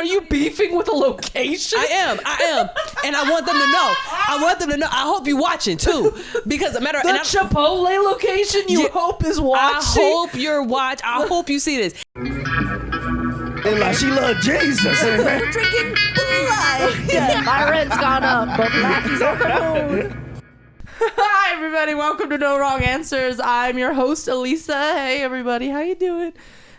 Are you beefing with a location? I am. And I want them to know. I hope you watching too. Because the Chipotle location you hope is watching? I hope you're watching. I hope you see this. And like she loved Jesus. You're drinking blood. My rent's gone up, but Mackey's on the moon. Hi, everybody. Welcome to No Wrong Answers. I'm your host, Elisa. Hey, everybody. How you doing?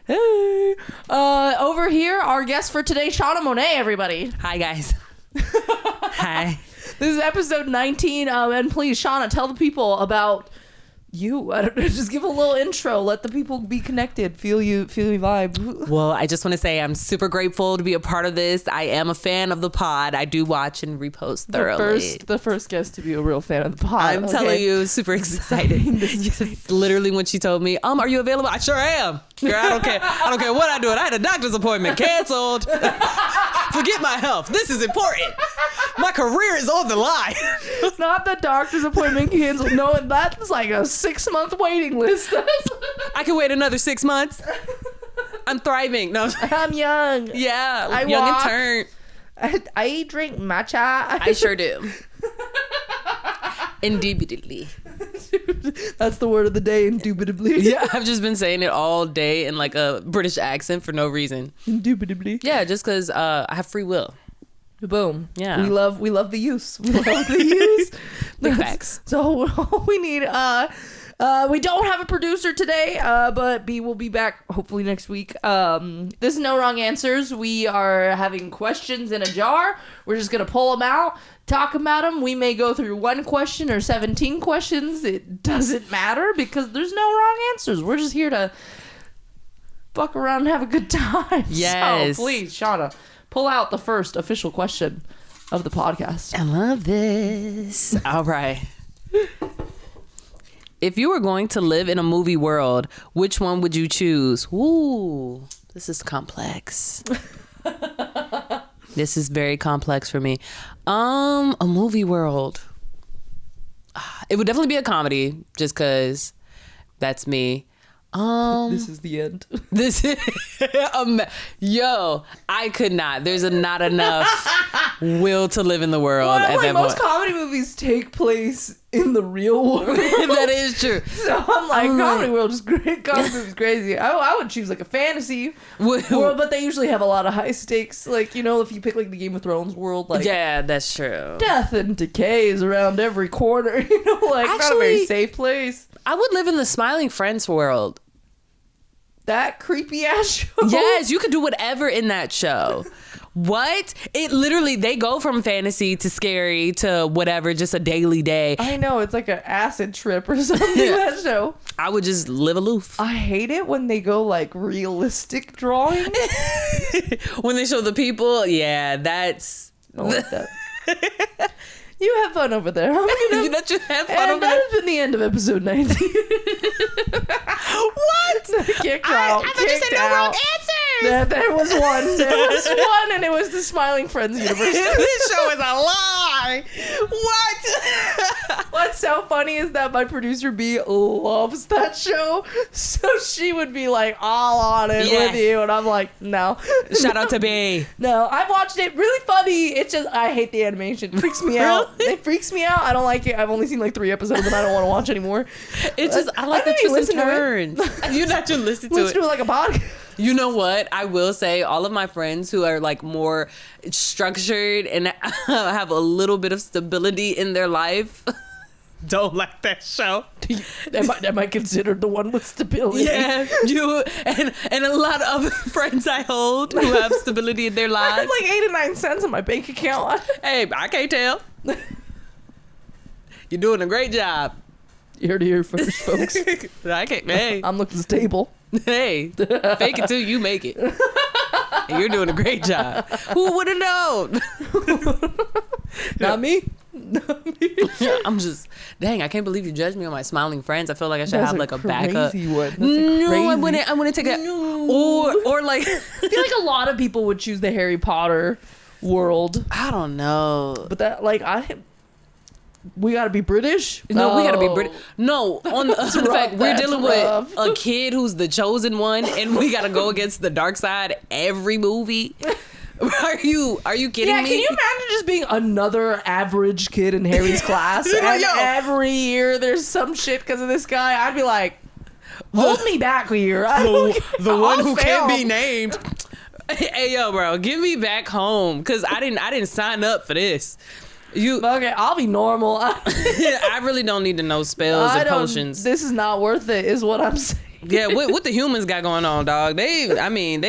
Hey. Over here, our guest for today, Shaunah Monet, everybody. Hi, guys. Hi. This is episode 19. And please, Shaunah, tell the people about you. Just give a little intro. Let the people be connected. Feel you vibe. Well, I just want to say I'm super grateful to be a part of this. I am a fan of the pod. I do watch and repost thoroughly. The first guest to be a real fan of the pod. I'm telling you, super excited. Literally when she told me, are you available? I sure am. Girl, I don't care what I do. I had a doctor's appointment canceled. Forget my health. This is important. My career is on the line. Not the doctor's appointment canceled. No, that's like a 6-month waiting list. I can wait another 6 months. I'm thriving. No, I'm young. Yeah, I young walk. and turned. I drink matcha. I sure do. Indubitably. That's the word of the day, indubitably. Yeah, I've just been saying it all day in like a British accent for no reason. Indubitably. Yeah, just because I have free will. Boom. Yeah. We love the use. We love the use. Big facts. So we need we don't have a producer today, but B will be back hopefully next week. This is No Wrong Answers. We are having questions in a jar. We're just gonna pull them out, talk about them. We may go through one question or 17 questions. It doesn't matter because there's no wrong answers. We're just here to fuck around and have a good time. Yes. So please, Shaunah, pull out the first official question of the podcast. I love this. All right. If you were going to live in a movie world, which one would you choose? Ooh, this is complex. This is very complex for me. A movie world. It would definitely be a comedy, just because that's me. This is the end. This is yo, I could not. There's not enough will to live in the world at that most point. comedy movies take place in the real world. That is true. So I'm like, comedy world is great. Comedy movies crazy. I would choose like a fantasy world, but they usually have a lot of high stakes. Like, you know, if you pick like the Game of Thrones world, like yeah, that's true. Death and decay is around every corner. You know, like not a very safe place. I would live in the Smiling Friends world. That creepy ass show. Yes, you could do whatever in that show. What? It literally, they go from fantasy to scary to whatever, just a daily day. I know, it's like an acid trip or something, that show. I would just live aloof. I hate it when they go like realistic drawing. When they show the people, yeah, that's... I like that. You have fun over there. You let you have fun over there. That has been the end of episode 19. What? Kicked out. I thought you said no wrong answers. There was one. There was one, and it was the Smiling Friends universe. This show is a lie. What? What's so funny is that my producer B loves that show, so she would be like all on it with you, and I'm like, no. Shout out to B. No, I've watched it. Really funny. It's just I hate the animation. It freaks me out. It freaks me out. I don't like it. I've only seen like 3 episodes, and I don't want to watch anymore. It's just I like the twists and turns. You're not to listen to it. Let's do it like a podcast. You know what? I will say all of my friends who are like more structured and have a little bit of stability in their life don't like that show. Am I considered the one with stability? Yeah, you and a lot of other friends I hold who have stability in their lives. I have like 89 cents in my bank account. Hey, I can't tell. You're doing a great job. You heard it here first, folks. I can't. Hey, I'm looking stable. Hey, fake it till you make it. And you're doing a great job. Who would have known? Not me. I'm just, dang, I can't believe you judged me on my Smiling Friends. I feel like I should have like a backup. One. No, I wouldn't take it. Or like, I feel like a lot of people would choose the Harry Potter world. I don't know. But that, like, we gotta be British. No, we gotta be British. No, on the fact we're dealing rough. with a kid who's the chosen one, and we gotta go against the dark side every movie. Are you kidding Yeah, me? can you imagine just being another average kid in Harry's class? Like, And yo. every year there's some shit because of this guy. I'd be like, hold me back here. The one who can't be fail. named. Hey, yo, bro, get me back home because I didn't sign up for this. Okay, I'll be normal. I really don't need to know spells and potions. This is not worth it, is what I'm saying. Yeah, what the humans got going on, dog? They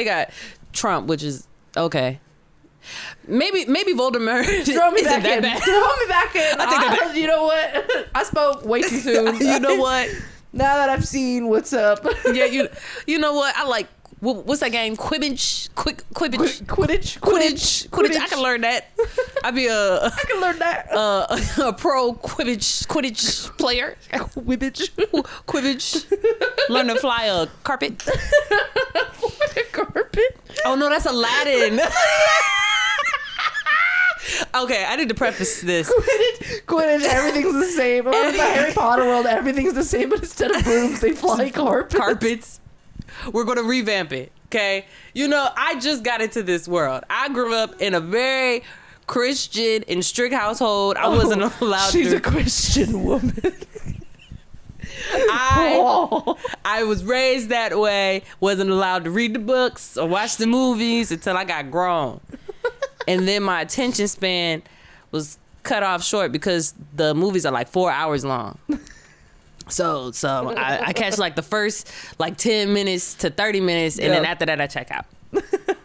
got Trump, which is okay. Maybe Voldemort Throw me isn't back that in. bad. Throw me back in. I take that back. You know what? I spoke way too soon. You know what? Now that I've seen what's up. Yeah, you know what? I like what's that game? Quidditch. Quidditch. I can learn that. I'd be I can learn that. a pro Quidditch player. Quidditch. Learn to fly a carpet. Carpet. Oh no, that's Aladdin. Okay, I need to preface this. Quidditch, everything's the same. Or in the Harry Potter world, everything's the same, but instead of brooms, they fly Carpets. We're going to revamp it, okay? You know, I just got into this world. I grew up in a very Christian and strict household. I wasn't allowed She's to. a Christian woman. I was raised that way. Wasn't allowed to read the books or watch the movies until I got grown. And then my attention span was cut off short because the movies are like 4 hours long. So I catch like the first like 10 minutes to 30 minutes, and then after that I check out.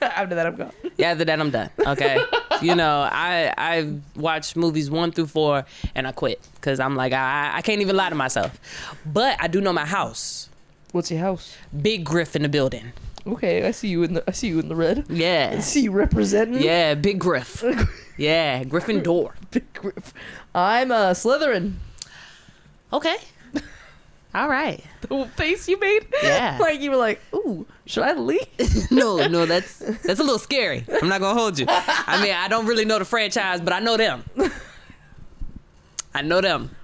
After that I'm gone. Yeah, after that I'm done. Okay. You know, I watch movies 1 through 4 and I quit because I'm like I can't even lie to myself. But I do know my house. What's your house? Big Griff in the building. Okay, I see you in the red. Yeah. I see you representing. Yeah, Big Griff. Yeah, Gryffindor. Big Griff. I'm a Slytherin. Okay. All right. The face you made? Yeah. Like you were like, ooh, should I leave? No, that's a little scary. I'm not gonna hold you. I mean, I don't really know the franchise, but I know them.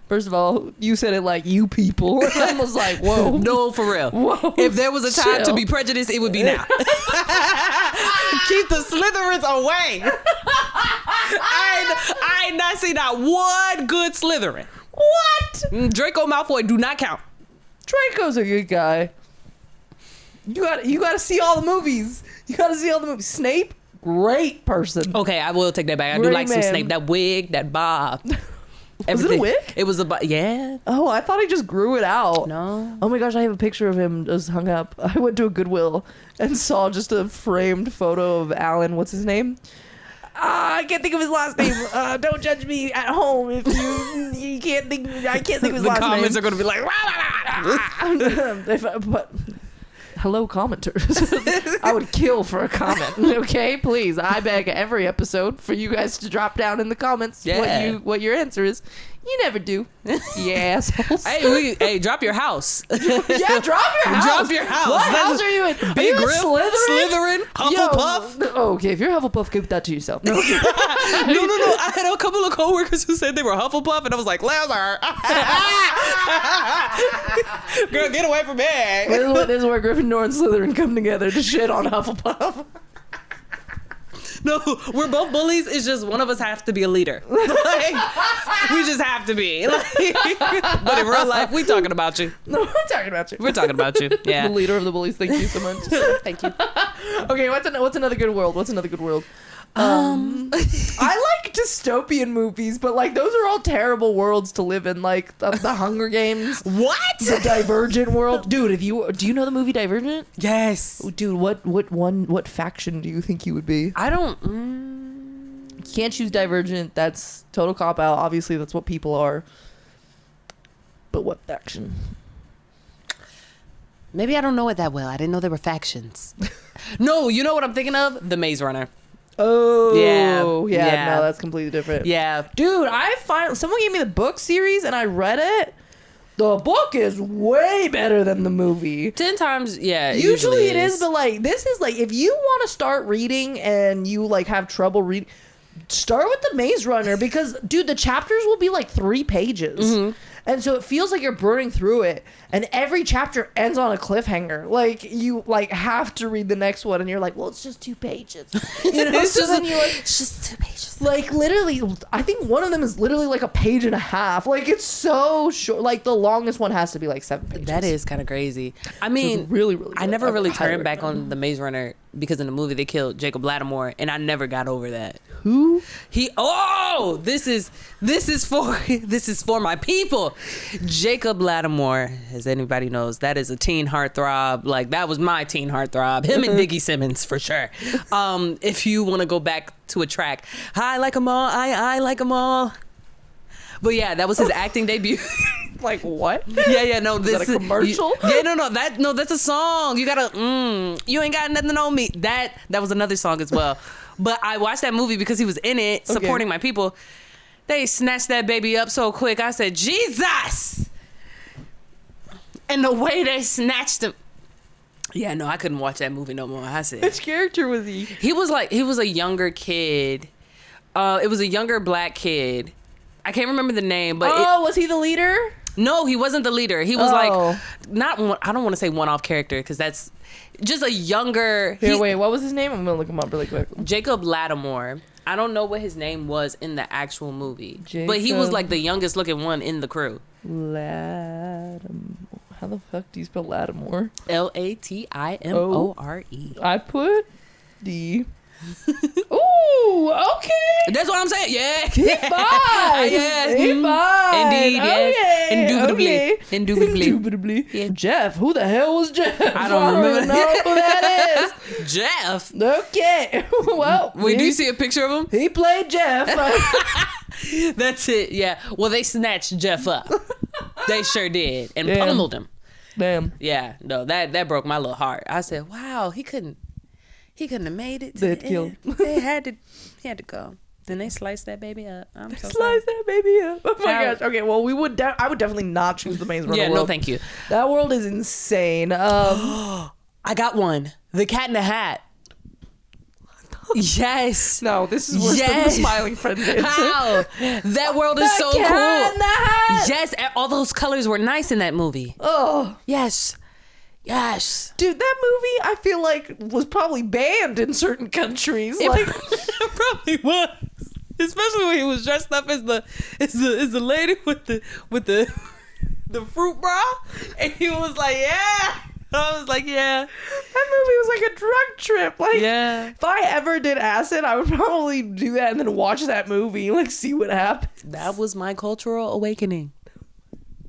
First of all, you said it like you people. I was like, whoa. No, for real. Whoa. If there was a time Chill. to be prejudiced, it would be now. Keep the Slytherins away. I ain't not seen not one good Slytherin. What? Draco Malfoy do not count. Draco's a good guy. You gotta see all the movies. Snape, great person. Okay, I will take that back. I do Great like some man. Snape. That wig, that bob. Was it a wig? It was a bob. Yeah. Oh, I thought he just grew it out. No. Oh my gosh, I have a picture of him just hung up. I went to a Goodwill and saw just a framed photo of Alan. What's his name? I can't think of his last name. Don't judge me at home if you can't think. I can't think of his The last name. comments are going to be like, But hello, commenters. I would kill for a comment. Okay, please. I beg every episode for you guys to drop down in the comments what your answer is. You never do. You assholes. hey, drop your house. Yeah, drop your house. Drop your house. What That's house are you in? Big Are you in Griff, Slytherin, Hufflepuff. Yo, okay, if you're Hufflepuff, keep that to yourself. No. No. I had a couple of coworkers who said they were Hufflepuff, and I was like, Lazar. Girl, get away from me. This is where Gryffindor and Slytherin come together to shit on Hufflepuff. No, we're both bullies. It's just one of us has to be a leader. Like, we just have to be. Like, but in real life, we talking about you. No, we're talking about you. We're talking about you. Yeah. The leader of the bullies. Thank you so much. Thank you. Okay, what's another good world? I like dystopian movies, but like those are all terrible worlds to live in, like the Hunger Games. What? The Divergent world, dude. Do you know the movie Divergent? Yes. Dude, what faction do you think you would be? I don't. You can't choose Divergent. That's total cop out. Obviously, that's what people are. But what faction? Maybe I don't know it that well. I didn't know there were factions. No, you know what I'm thinking of? The Maze Runner. Oh, Yeah. no, that's completely different. Yeah. Dude, someone gave me the book series and I read it. The book is way better than the movie. 10 times, yeah. Usually it is, but like this is like if you want to start reading and you like have trouble reading, start with the Maze Runner because dude, the chapters will be like 3 pages. Mm-hmm. And so it feels like you're burning through it, and every chapter ends on a cliffhanger. Like you like have to read the next one, and you're like, well, it's just 2 pages. You know, it's just 2 pages. Like literally, I think one of them is literally like a page and a half. Like it's so short. Like the longest one has to be like 7 pages. That is kind of crazy. I mean, really, really. I good. never really highly turned back recommend. on the Maze Runner because in the movie they killed Jacob Lattimore, and I never got over that. Who? This is for my people. Jacob Lattimore, as anybody knows, that is a teen heartthrob. Like that was my teen heartthrob. Him and Diggy Simmons for sure. If you want to go back to a track, I like 'em all. I like 'em all. But yeah, that was his acting debut. Like what? Yeah, no. This is that a commercial? That's a song. You gotta, you ain't got nothing on me. That was another song as well. But I watched that movie because he was in it, supporting my people. They snatched that baby up so quick. I said, Jesus! And the way they snatched him. Yeah, no, I couldn't watch that movie no more. I said, Which character was he? he was a younger kid. It was a younger black kid. I can't remember the name, but was he the leader? no, he wasn't the leader. He was like not one, I don't want to say one-off character because that's just a younger. Here, wait, what was his name? I'm gonna look him up really quick. Jacob Lattimore. I don't know what his name was in the actual movie, but he Jacob was like the youngest looking one in the crew. Lattimore. How the fuck do you spell Lattimore? Latimore. I put the. Ooh, okay. That's what I'm saying. Yeah. He fine. Yeah. He fine. Indeed, yes. Indubitably. Indubitably. Indubitably. Yeah. Jeff. Who the hell was Jeff? I don't remember. know who that is. Jeff. Okay. Well, Wait, do you see a picture of him? he played Jeff. That's it. Yeah. Well, they snatched Jeff up. They sure did, and Damn. pummeled him. Damn. Yeah. No, that broke my little heart. I said, "Wow, he couldn't have made it. They'd kill him. He had to go. Then they sliced that baby up. I'm so sorry. Slice that baby up. Oh my Now- gosh. Okay, well, I would definitely not choose the Maze Runner Yeah. world. No, thank you. That world is insane. I got one. The Cat in the Hat. Yes. No, this is worse than the Smiling Friend did. How? That world is so Cat cool. in the Hat. Yes, all those colors were nice in that movie. Oh, Yes. Yes. dude, that movie I feel like was probably banned in certain countries. Like, It probably was. Especially when he was dressed up as the lady with the fruit bra. And he was like, yeah. I was like, yeah. that movie was like a drug trip. Like, Yeah. if I ever did acid, I would probably do that and then watch that movie, like see what happens. That was my cultural awakening.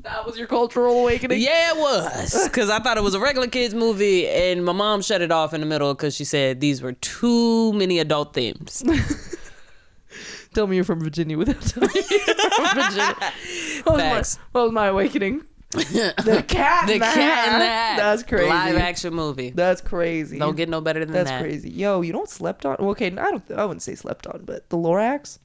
That was your cultural awakening. Yeah, it was. Because I thought it was a regular kids movie, and my mom shut it off in the middle because she said these were too many adult themes. Tell me you're from Virginia without telling me you're from Virginia. Facts. What was my awakening? The Cat in the Hat. That's crazy. Live action movie. That's crazy. Don't get no better than That's that. crazy. Yo, you don't slept on? Well, okay, I wouldn't say slept on, but The Lorax,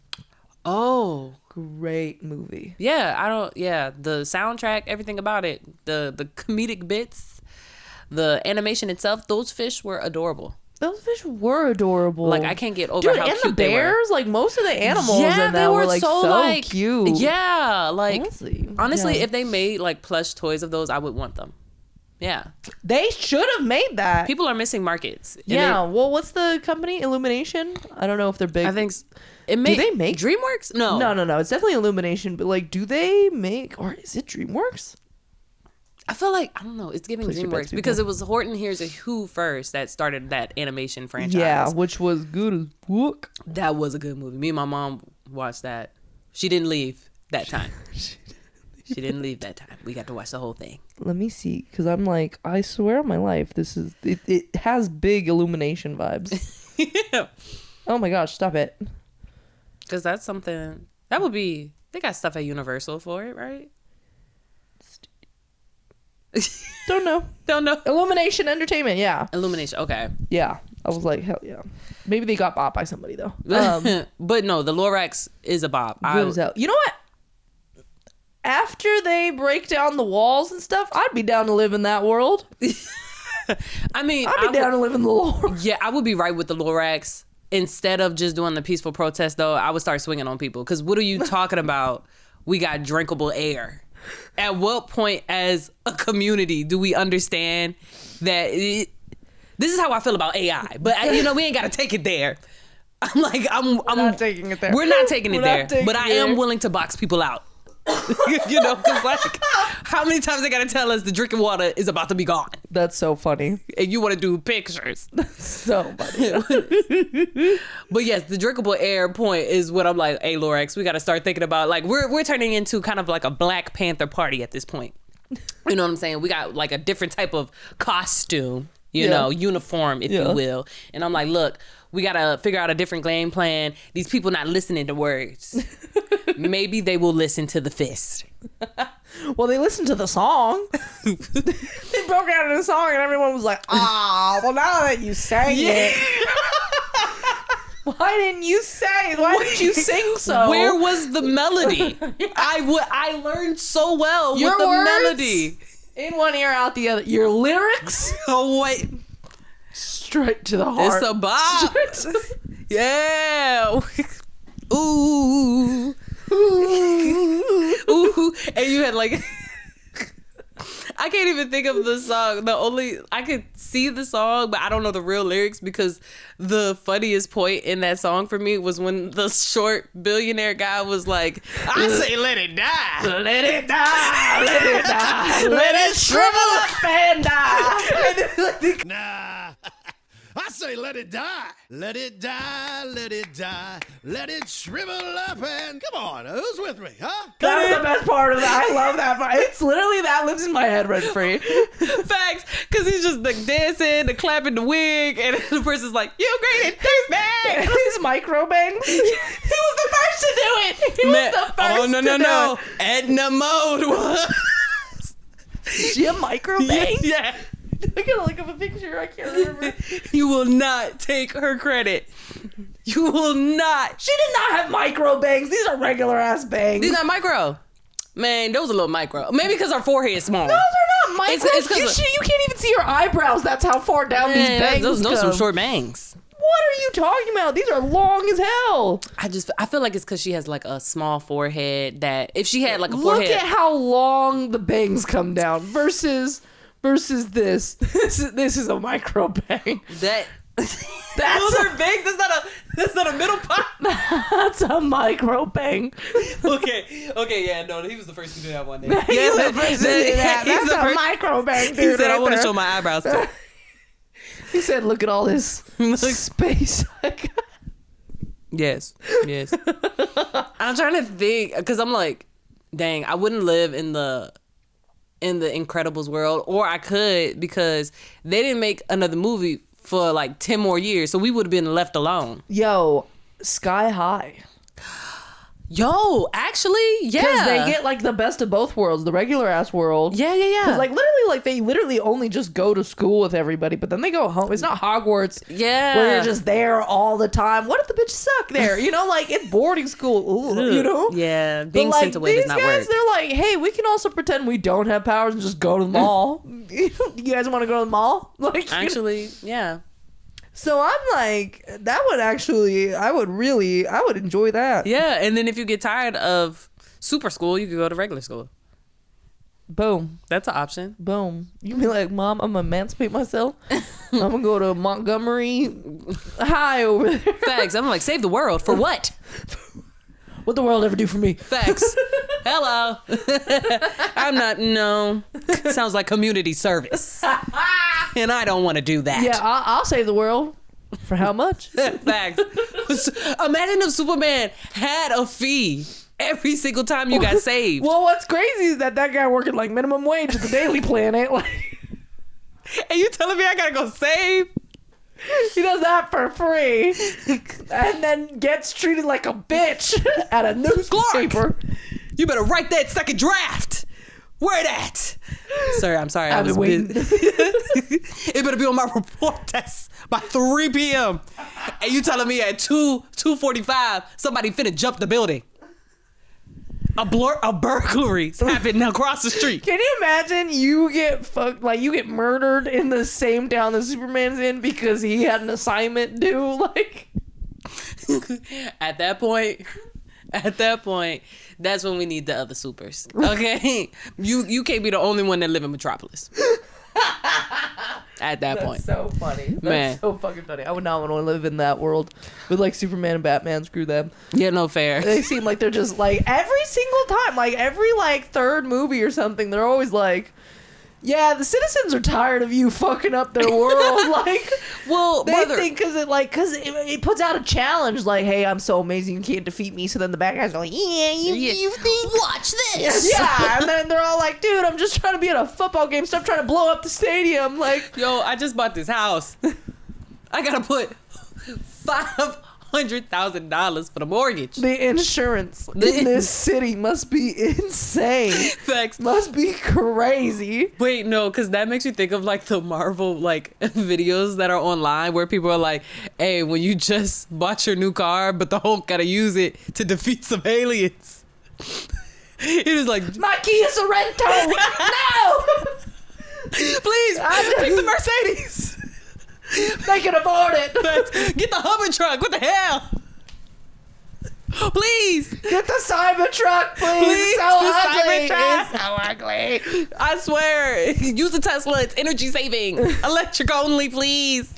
Oh. great movie. Yeah, the soundtrack, everything about it, the comedic bits, the animation itself, those fish were adorable. Those fish were adorable. Like, I can't get over Dude, how and cute the bears, like most of the animals in that were like so cute. Yeah, like honestly, yeah. if they made like plush toys of those, I would want them. Yeah, They should have made that. people are missing markets. And Yeah, well, what's the company? Illumination? I don't know if they're big. I think it made. Do they make DreamWorks? No, No. It's definitely Illumination, but like, do they make, or is it DreamWorks? I feel like I don't know. It's giving Please get back DreamWorks to because people. it was Horton Hears a Who first that started that animation franchise. Yeah, which was good as fuck. That was a good movie. Me and my mom watched that. She didn't leave that time. She didn't leave that time. We got to watch the whole thing. Let me see, because I'm like, I swear on my life, this is it has big Illumination vibes. Yeah. Oh my gosh, stop it. Because that's something that would be. They got stuff at Universal for it, right? Don't know. Don't know. Illumination Entertainment, yeah. Illumination. Okay. Yeah. I was like, hell yeah. Maybe they got bought by somebody though. But no, the Lorax is a bop. Good as hell. You know what? After they break down the walls and stuff, I'd be down to live in that world. I mean, I'd be down to live in the lore. Yeah, I would be right with the Lorax. Instead of just doing the peaceful protest, though, I would start swinging on people. Because what are you talking about? We got drinkable air. at what point as a community do we understand that this is how I feel about AI, but we ain't got to take it there. I'm not taking it there. We're not taking it there, but I am there. willing to box people out. Because like, how many times they got to tell us the drinking water is about to be gone? That's so funny. And you want to do pictures. So funny. But yes, the drinkable air point is what I'm like, hey, Lorex, we got to start thinking about, like, we're turning into kind of like a Black Panther party at this point. You know what I'm saying? We got like a different type of costume, uniform, if you will. And I'm like, look, we got to figure out a different game plan. These people not listening to words. Maybe they will listen to the fist. Well, they listened to the song. They broke out in a song and everyone was like, well, now that you sang it. Why didn't you say? Why didn't you sing so? Where was the melody? I learned so well Your with the words? melody. In one ear, out the other. Your lyrics? Oh, wait. Straight to the heart. It's a bop. Yeah. Ooh. Ooh. And you had like... I can't even think of the song. I could see the song, but I don't know the real lyrics, because the funniest point in that song for me was when the short billionaire guy was like, I say let it die. Let it die. Let it die. Let it shrivel up and die. Nah. I say let it die. Let it die, let it die. Let it shrivel up and... Come on, who's with me, huh? That was the best part of that. I love that part. It's literally that lives in my head rent free. Facts. Because he's just like dancing, the clapping the wig, and the person's like, you great at douchebag. His micro bangs. He was the first to do it. He was the first to do it. Edna Mode was... She a micro bang? Yeah. I gotta look up a picture. I can't remember. You will not take her credit. You will not. She did not have micro bangs. These are regular ass bangs. These not micro. Man, those a little micro. Maybe because her forehead is small. No, they're not micro. It's you can't even see her eyebrows. That's how far down these bangs those come. some short bangs. What are you talking about? These are long as hell. I feel like it's because she has like a small forehead, that if she had like a forehead. Look at how long the bangs come down versus this. This is a micro bang. That's That's her big. That's not a middle part. That's a micro bang. Okay, yeah, no, he was the first to do that one day. He's the first to do that. He's That's the a micro bang, dude. He said, I right want to there. show my eyebrows. He said, look at all this space I got. Yes. I'm trying to think, because I'm like, dang, I wouldn't live in the Incredibles world, or I could, because they didn't make another movie for like 10 more years, so we would have been left alone. Yo, Sky High. Yo, actually, yeah. Because they get like the best of both worlds, the regular ass world. Yeah. Because they literally only just go to school with everybody, but then they go home. It's not Hogwarts. Yeah. Where you're just there all the time. What if the bitch suck there? Like it's boarding school. Ooh, Yeah, being but, sent away does not work. These guys, they're like, hey, we can also pretend we don't have powers and just go to the mall. You guys want to go to the mall? Actually, yeah. So I'm like, that would actually, I would enjoy that. Yeah, and then if you get tired of super school, you could go to regular school. Boom. That's an option. Boom. You be like, Mom, I'm gonna emancipate myself. I'm gonna go to Montgomery High over there. Facts. I'm like, save the world. For what? What the world ever do for me? Facts. Hello. I'm not, no. Sounds like community service. And I don't want to do that. Yeah, I'll save the world. For how much? Facts. Imagine if Superman had a fee every single time you got saved. Well, what's crazy is that guy working like minimum wage at the Daily Planet. And you telling me I gotta go save? He does that for free. And then gets treated like a bitch at a newspaper. You better write that second draft. Where that? Sir, I'm sorry. I've been waiting. It better be on my report test by 3 p.m. And you telling me at 2:45 somebody finna jump the building. A burglary happened across the street. Can you imagine you get fucked, like you get murdered in the same town that Superman's in because he had an assignment due? Like, At that point, At that point, that's when we need the other supers. Okay? You can't be the only one that live in Metropolis. At that point. So funny. That's Man. so fucking funny. I would not want to live in that world with like Superman and Batman. Screw them. Yeah, no fair. They seem like they're just like every single time, like every like third movie or something, they're always like, yeah, the citizens are tired of you fucking up their world. Like, Well, they think because it puts out a challenge like, hey, I'm so amazing, you can't defeat me. So then the bad guys are like, yeah, you think? Watch this. Yeah, and then they're all like, dude, I'm just trying to be at a football game. Stop trying to blow up the stadium. Like, Yo, I just bought this house. I gotta put $500,000 for the mortgage. the insurance in this city must be insane. Facts. Must be crazy. Wait, no, because that makes me think of like the Marvel like videos that are online where people are like, hey, when you just bought your new car, but the Hulk gotta use it to defeat some aliens. It is like, My Kia Sorento. No, please, pick the Mercedes. they can afford it. Get the Hummer truck. What the hell? Please. Get the Cybertruck, please. Please, So the ugly. Cybertruck. It's so ugly. I swear. Use the Tesla. It's energy saving. Electric only, please.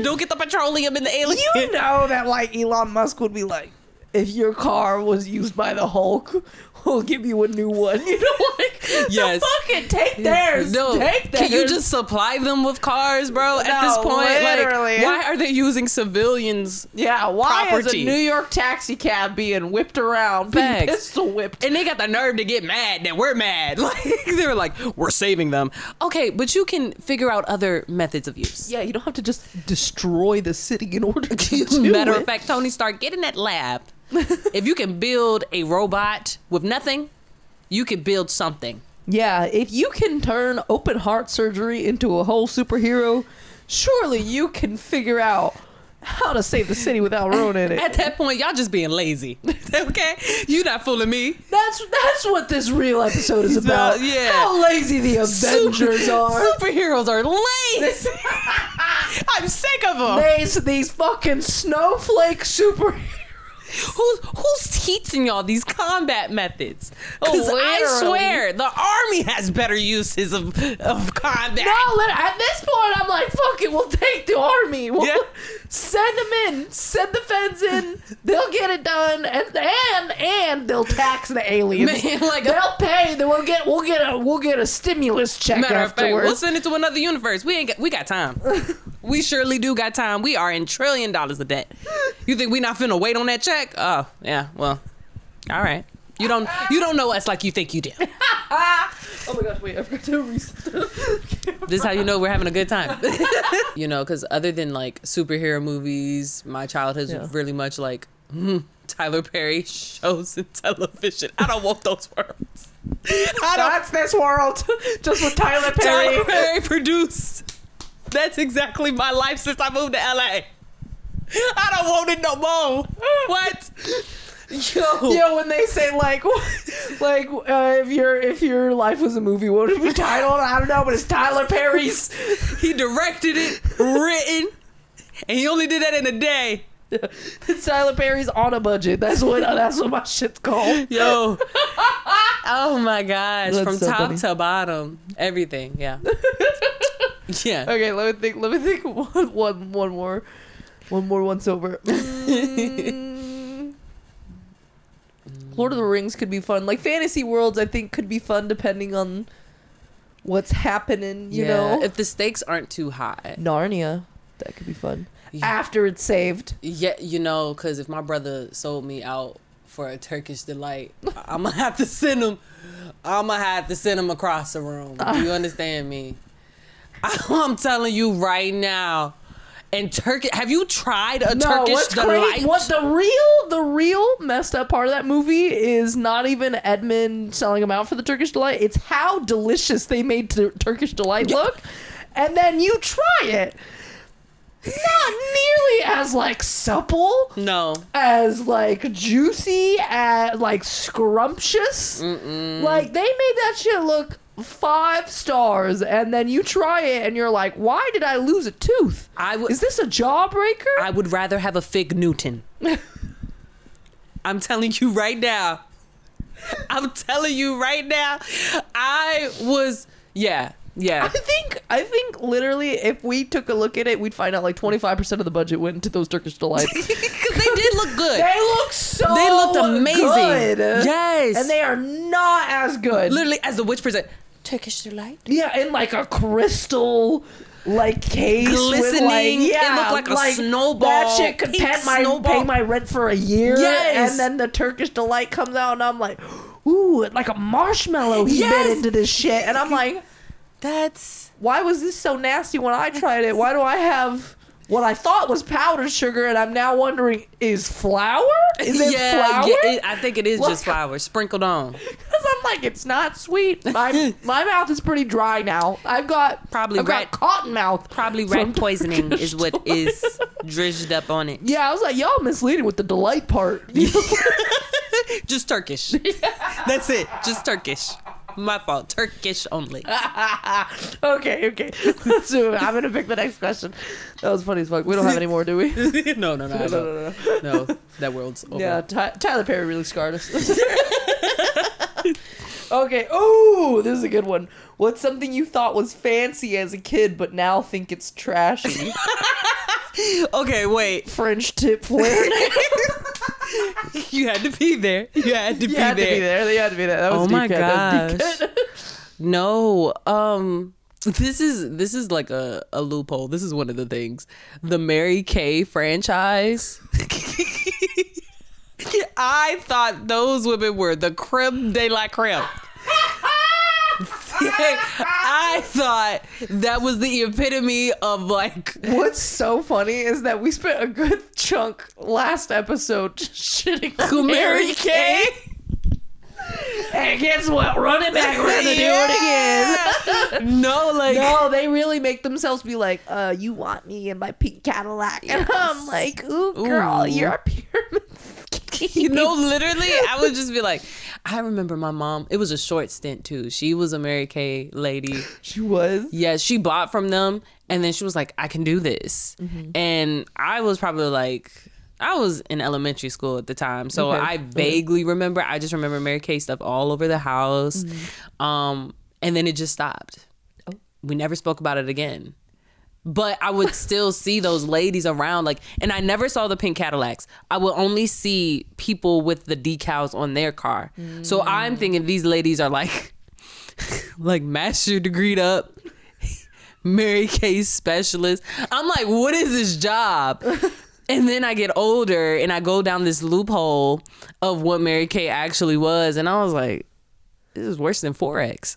Don't get the petroleum in the alien. You know that like Elon Musk would be like, if your car was used by the Hulk, we'll give you a new one. You know, like, Yes. so fucking take theirs. No, Take theirs. can you just supply them with cars, bro? At this No, point, literally. like, why are they using civilians? Yeah, why property? is a New York taxi cab being whipped around, being Facts. pistol whipped? And they got the nerve to get mad that we're mad. Like they were like, we're saving them. Okay, but you can figure out other methods of use. Yeah, you don't have to just destroy the city in order to do Matter it. of fact, Tony Stark, get in that lab. If you can build a robot with nothing, you can build something. Yeah, if you can turn open heart surgery into a whole superhero, surely you can figure out how to save the city without ruining it. At that point, y'all just being lazy. Okay? You not fooling me. That's what this real episode is about. Yeah. How lazy the Avengers are. Superheroes are lazy. I'm sick of them. These fucking snowflake superheroes. Who's teaching y'all these combat methods? Because I Literally. swear the army has better uses of combat. No, at this point, I'm like, fuck it, we'll take the army. We'll Yeah. send them in, send the feds in. They'll get it done, and they'll tax the aliens. Man, like They'll pay. Then we'll get a stimulus check matter of fact, afterwards. we'll send it to another universe. We got time. We surely do got time. We are in $1 trillion of debt. You think we not finna wait on that check? Oh yeah, well, all right. You don't know us like you think you do. Oh my gosh, wait, I forgot to reset. This is how you know we're having a good time. You know, because other than like superhero movies, my childhood's really much like Tyler Perry shows and television. I don't want those worlds. That's this world, just with Tyler Perry. Tyler Perry produced. That's exactly my life since I moved to LA. I don't want it no more. What? Yo, when they say if your life was a movie, what would it be titled? I don't know, but it's Tyler Perry's. he directed it, written, and he only did that in a day. It's Tyler Perry's on a budget. That's what my shit's called. Yo. Oh my gosh. That's From so top funny. to bottom. Everything. Yeah. Yeah. Okay, let me think. One more once over. Lord of the Rings could be fun. Like fantasy worlds, I think could be fun depending on what's happening. You know, if the stakes aren't too high. Narnia, that could be fun. Yeah. After it's saved. Yeah, you know, because if my brother sold me out for a Turkish delight, I'm gonna have to send him across the room. Do you understand me? I'm telling you right now. And Turkey, have you tried a Turkish delight? What the real messed up part of that movie is not even Edmund selling them out for the Turkish delight. It's how delicious they made Turkish delight look, and then you try it. Not nearly as like supple. No. As like juicy, as like scrumptious. Like they made that shit look 5 stars, and then you try it and you're like, why did I lose a tooth? Is this a jawbreaker? I would rather have a Fig Newton. I'm telling you right now. I was, yeah. I think literally if we took a look at it, we'd find out like 25% of the budget went into those Turkish delights. Because they did look good. They looked amazing. good. Yes. And they are not as good. Literally, as the witch present, Turkish delight. Yeah, in like a crystal like case glistening. With, like, yeah, it looked like a snowball. That shit could pay my rent for a year. Yes. And then the Turkish delight comes out and I'm like, ooh, like a marshmallow he bit into this shit. And I'm like, why was this so nasty when I tried it? Why do I have what I thought was powdered sugar and I'm now wondering, is flour? Is it flour? Yeah, I think it is just flour sprinkled on. Because I'm like, it's not sweet. My mouth is pretty dry now. I've got cotton mouth. Probably rat poisoning is what is dredged up on it. Yeah, I was like, y'all misleading with the delight part. Just Turkish. That's it. Just Turkish. My fault. Turkish only. Okay. So I'm gonna pick the next question. That was funny as fuck. We don't have any more, do we? No. No, that world's over. Yeah, Tyler Perry really scarred us. Okay. Oh, this is a good one. What's something you thought was fancy as a kid, but now think it's trashy? Okay, wait. French tip flare. You had to be there. You had to be there. You had to be there. That was oh deep my cut. gosh. No. This is like a loophole. This is one of the things. The Mary Kay franchise. I thought those women were the creme de la creme. I thought that was the epitome of like. What's so funny is that we spent a good chunk last episode shitting on Mary Kay. And guess what? Run it back. We're gonna do it again. No, they really make themselves be like, you want me in my pink Cadillac. Yes. And I'm like, ooh, girl, you're a pyramid scheme. Literally, I would just be like, I remember my mom, it was a short stint too. She was a Mary Kay lady. She was? Yeah, she bought from them and then she was like, I can do this. Mm-hmm. And I was probably like, I was in elementary school at the time. So I vaguely remember, I just remember Mary Kay stuff all over the house. Mm-hmm. And then it just stopped. Oh. We never spoke about it again. But I would still see those ladies around, like, and I never saw the pink Cadillacs. I would only see people with the decals on their car. Mm. So I'm thinking these ladies are like master degreed up, Mary Kay specialist. I'm like, what is this job? And then I get older and I go down this loophole of what Mary Kay actually was, and I was like, this is worse than Forex.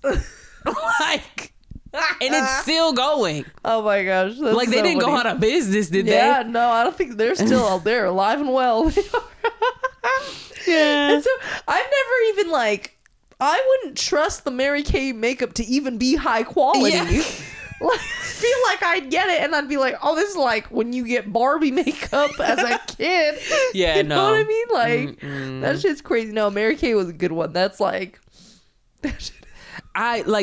Like. And it's still going. Oh my gosh. Like they didn't go out of business, did they? Yeah, no, I don't think they're still out there alive and well. Yeah. And so I've never even I wouldn't trust the Mary Kay makeup to even be high quality. Yeah. I feel like I'd get it and I'd be like, oh, this is like when you get Barbie makeup as a kid. Yeah, you know what I mean? Like, that shit's crazy. No, Mary Kay was a good one. That's like...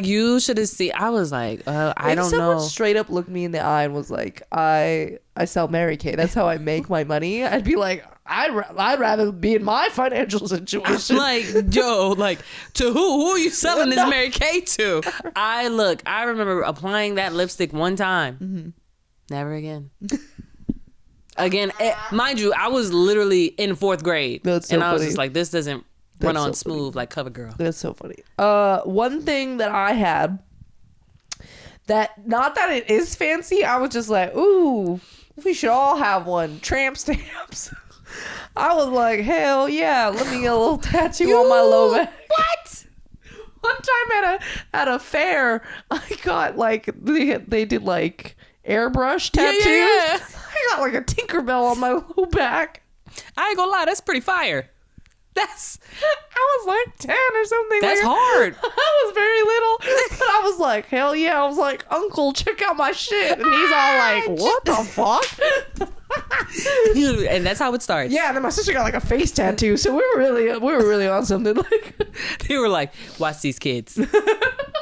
you should have seen. I was like, I don't know. If someone straight up looked me in the eye and was like, I sell Mary Kay, that's how I make my money, I'd be like, I'd rather be in my financial situation. Like, Joe, like, to who are you selling this Mary Kay to? I remember applying that lipstick one time. Mm-hmm. Never again. Again, mind you, I was literally in 4th grade. That's so and I was funny. just like, this doesn't run on smooth like CoverGirl. That's so funny. One thing that I had that, not that it is fancy, I was just like, ooh, we should all have one. Tramp stamps. I was like, hell yeah, let me get a little tattoo on my low back. What? One time at a fair, I got they did airbrush tattoos. Yeah. I got a Tinkerbell on my low back. I ain't gonna lie, that's pretty fire. I was 10 or something. That's hard. I was very little, but I was like, hell yeah. I was like, Uncle, check out my shit. And he's all like, what the fuck? And that's how it starts. Yeah, and then my sister got a face tattoo, so we were really on something. They were like, watch these kids.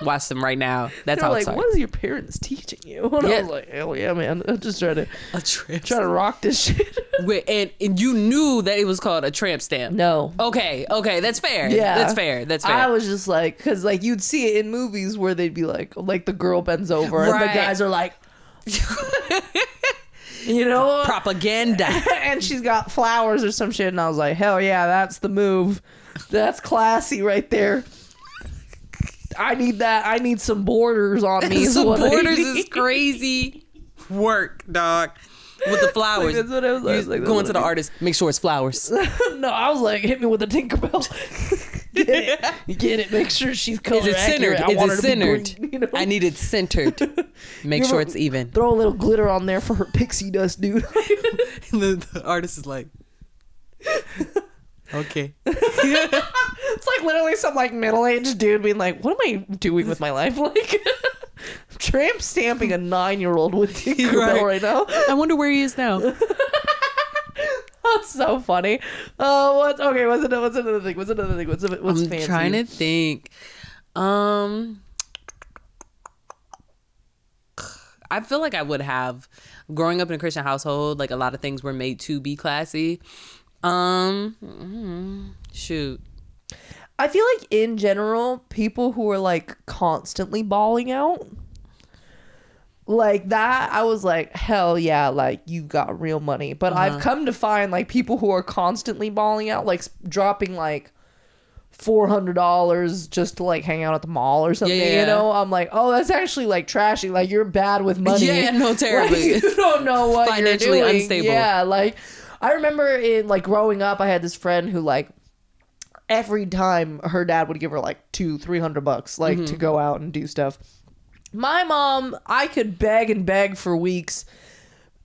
Watch them right now. That's They're how like, it starts. what is your parents teaching you? And I was like, hell yeah, man. I'm just trying to rock this shit. Wait, and you knew that it was called a tramp stamp. No. Okay, that's fair. Yeah. That's fair. I was just like, because like you'd see it in movies where they'd be like the girl bends over and the guys are like, you know, propaganda. And she's got flowers or some shit. And I was like, hell yeah, that's the move. That's classy right there. I need that. I need some borders on me. Some borders is crazy work, dog. With the flowers. That's what I was like. Going to the artist, make sure it's flowers. No, I was like, hit me with a Tinkerbell. Get it? You get it? Make sure she's color accurate. I want her to be green, you know? I need it centered. Make sure it's even. Throw a little glitter on there for her pixie dust, dude. The artist is like, okay. It's like literally some like middle-aged dude being like, what am I doing with my life? Like, tramp stamping a 9-year-old with Tinkerbell right now. I wonder where he is now. That's so funny. What's another thing? What's I'm fancy? trying to think. I feel like I would have, growing up in a Christian household, like a lot of things were made to be classy. Shoot. I feel like in general, people who are like constantly balling out, like that, I was like, hell yeah, like you got real money. But I've come to find like people who are constantly balling out, like dropping like $400 just to like hang out at the mall or something, you know? I'm like, oh, that's actually like trashy. Like you're bad with money. Yeah, no, terribly. Like, you don't know what financially you're doing. unstable. Yeah, like I remember in like growing up, I had this friend who like every time her dad would give her like $200-$300 like to go out and do stuff. My mom, I could beg and beg for weeks.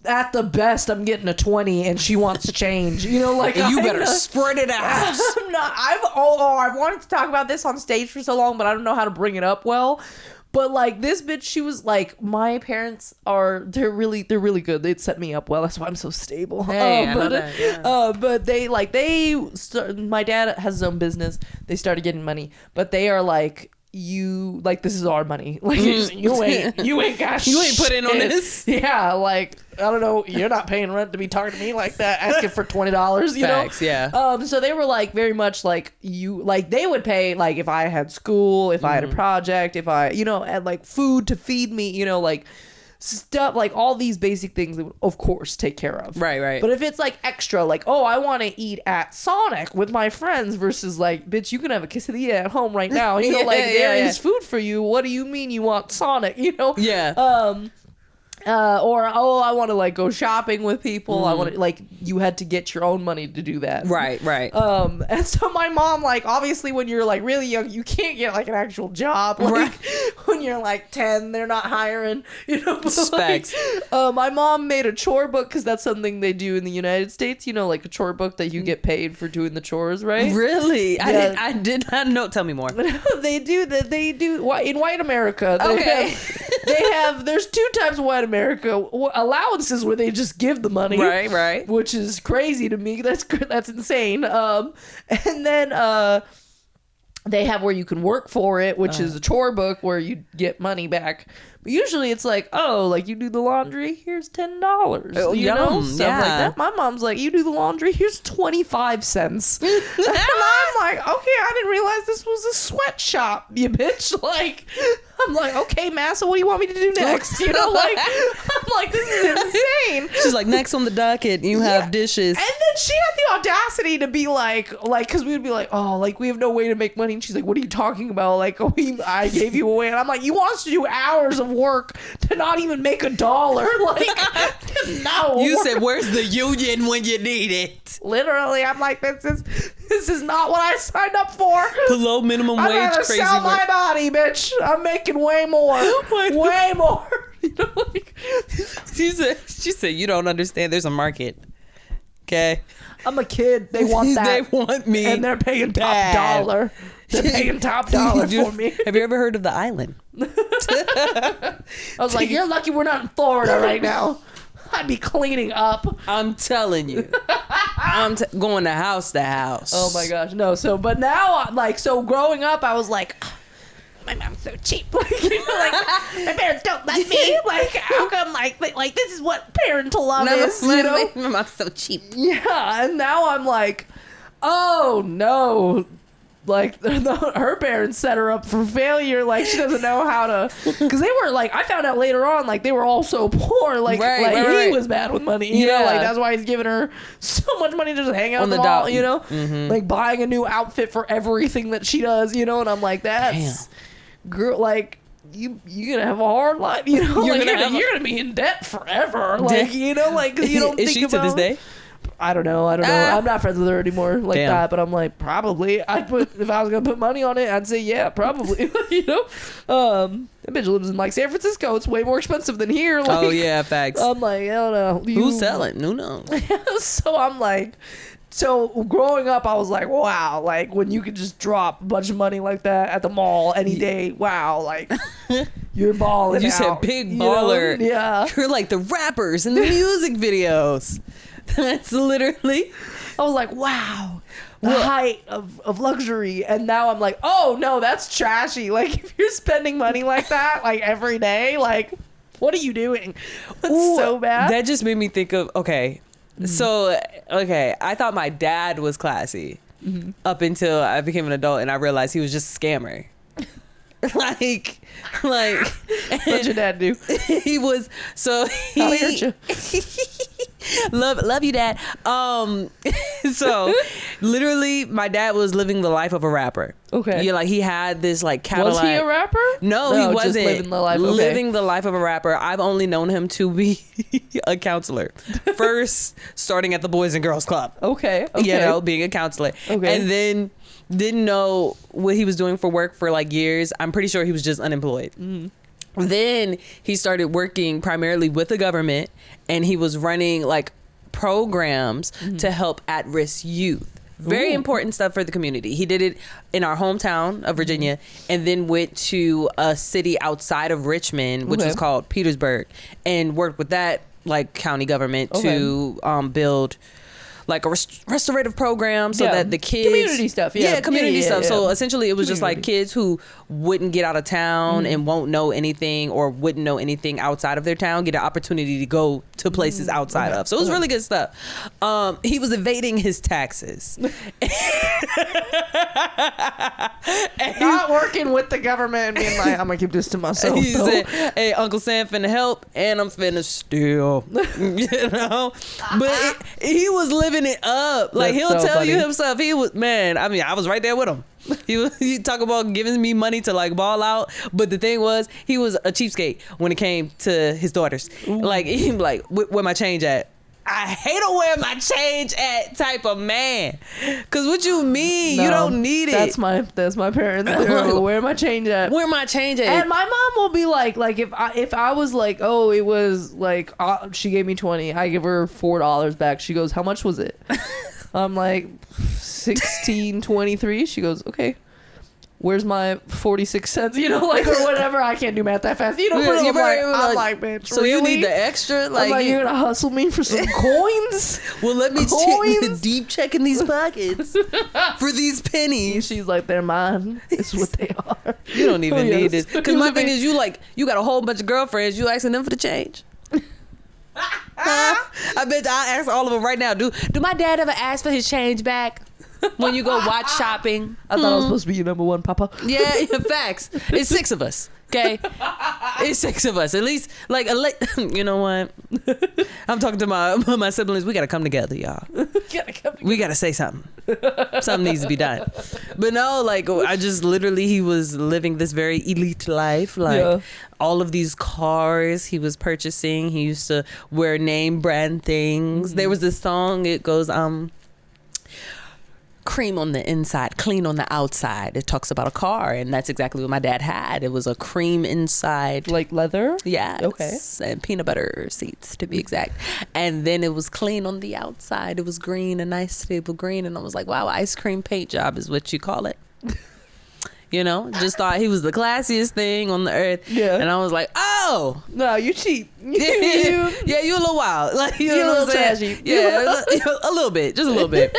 At the best, I'm getting a 20 and she wants to change. You know, like you better spread it out. I'm not. I've wanted to talk about this on stage for so long, but I don't know how to bring it up well. But like this bitch, she was like, my parents they're really good. They'd set me up well. That's why I'm so stable. Hey, I know that, yeah. But my dad has his own business. They started getting money, but they are like, this is our money. Like you ain't got you ain't put in on shit. this. Yeah, like I don't know, you're not paying rent to be talking to me like that, asking for $20. You Facts, know, yeah. So they were like very much like they would pay like if I had school, if I had a project, if I had like food to feed me, like stuff like all these basic things they would of course take care of. Right. But if it's like extra, like, oh, I want to eat at Sonic with my friends versus like, bitch, you can have a quesadilla at home right now. There is food for you. What do you mean you want Sonic? Yeah. Or I want to like go shopping with people. I want to like you had to get your own money to do that. Right. And so my mom, like, obviously when you're like really young, you can't get like an actual job. Like when you're like 10, they're not hiring. Specs. My mom made a chore book because that's something they do in the United States. Like a chore book that you get paid for doing the chores, right? Really? Yeah. I did not know. Tell me more. They do in white America. Okay. There's two types of white America allowances where they just give the money, right, which is crazy to me. That's insane. And then they have where you can work for it, which is a chore book where you get money back. But usually it's like, oh, like you do the laundry, here's $10. Stuff like that. My mom's like, you do the laundry, here's 25 cents. And I'm like, okay, I didn't realize this was a sweatshop, you bitch. Like, I'm like, okay, Massa, what do you want me to do next? I'm like, this is insane. She's like, next on the docket, you have dishes. And then she had the audacity to be like, because we would be like, oh, like we have no way to make money. And she's like, what are you talking about? Like, I gave you away. And I'm like, you want us to do hours of work to not even make $1? Like, no. You said, where's the union when you need it? Literally, I'm like, this is not what I signed up for. Below minimum wage, I'd rather crazy sell work. my body, bitch. I'm making way more. Way more. She said, you don't understand. There's a market. Okay. I'm a kid. They want that. They want me. And they're paying top dollar. They're paying top dollar for me. Have you ever heard of the island? I was like, you're lucky we're not in Florida right now. I'd be cleaning up. I'm telling you. I'm going to house. Oh my gosh. No. But now, like, so growing up, I was like, my mom's so cheap. Like, you know, like my parents don't let me. Like, how come? Like this is what parental love is. You know, my mom's so cheap. yeah. And now I'm like, oh no. Like her parents set her up for failure. Like she doesn't know how to, because they were like, I found out later on, like they were all so poor. Like, he was bad with money. You know, like that's why he's giving her so much money to just hang out on the mall. You know, like buying a new outfit for everything that she does. You know, and I'm like, that's girl. Like you're gonna have a hard life. You know, you're gonna be in debt forever. Like you know, like 'cause you don't is think she about to this day? I don't know. I'm not friends with her anymore like that, but I'm like, probably. If I was going to put money on it, I'd say, yeah, probably. You know? That bitch lives in like San Francisco. It's way more expensive than here. Like, oh, yeah, facts. I'm like, I don't know. Who's selling? Who knows? So I'm like, growing up, I was like, wow, like when you could just drop a bunch of money like that at the mall any day. Wow, like you're balling. You out, said big baller. Know? Yeah. You're like the rappers in the music videos. That's literally. I was like, wow, the height of luxury. And now I'm like, oh no, that's trashy. Like if you're spending money like that, like every day, like what are you doing? That's so bad. That just made me think of, okay. So, okay, I thought my dad was classy up until I became an adult and I realized he was just a scammer. like, what'd your dad do? He was, so How he hurt you? Love you, Dad. So literally my dad was living the life of a rapper. Okay. Yeah, like he had this like Cadillac. Was he a rapper? No, he wasn't. Just living the life. Okay. Living the life of a rapper. I've only known him to be a counselor. First, starting at the Boys and Girls Club. Okay. You know, being a counselor. Okay. And then didn't know what he was doing for work for like years. I'm pretty sure he was just unemployed. Then he started working primarily with the government, and he was running like programs to help at-risk youth. Very important stuff for the community. He did it in our hometown of Virginia, and then went to a city outside of Richmond, which was called Petersburg, and worked with that like county government to build like a restorative program so that the kids community stuff community stuff. So essentially it was just like kids who wouldn't get out of town and won't know anything or wouldn't know anything outside of their town get an opportunity to go to places outside of. So it was really good stuff. He was evading his taxes. Not working with the government and being like, I'm gonna keep this to myself. He said, hey, Uncle Sam finna help and I'm finna steal. You know? But he was living it up. Like, That's he'll so tell funny. you himself. He was, man, I mean, I was right there with him. He talk about giving me money to like ball out, but the thing was, he was a cheapskate when it came to his daughters. Like, he like, where my change at? I hate a where my change at type of man. Cause what you mean? No, you don't need it. That's my parents. They're like, where my change at? Where my change at? And my mom will be like if I was like, oh, it was like she gave me 20, I give her $4 back. She goes, how much was it? I'm like 16.23. She goes, okay. Where's my 46 cents? You know, like, or whatever. I can't do math that fast. You know, but I'm like, bitch, so really? you need the extra? Like, I'm like, you're gonna hustle me for some coins? Well, let me Coins? deep check in these pockets for these pennies. She's like, they're mine. It's what they are. You don't even need this. Because my thing is, is, you got a whole bunch of girlfriends. You asking them for the change. I bet I ask all of them right now. Do my dad ever ask for his change back when you go watch shopping? I thought I was supposed to be your number one, Papa. Yeah, facts. It's 6 of us. Okay, it's 6 of us. At least, like, you know what? I'm talking to my siblings. We gotta come together, y'all. We gotta say something. Something needs to be done. But no, like, I just literally, he was living this very elite life. Like, all of these cars he was purchasing. He used to wear name brand things. There was this song. It goes, cream on the inside, clean on the outside. It talks about a car, and that's exactly what my dad had. It was a cream inside, like leather. Yeah. Okay. And peanut butter seats, to be exact. And then it was clean on the outside. It was green, a nice stable green. And I was like, wow, ice cream paint job is what you call it. You know, just thought he was the classiest thing on the earth. Yeah. And I was like, oh. No, you cheap. Yeah, you a little wild. Like, you know a what little I'm saying? trashy. Yeah, a little bit. Just a little bit.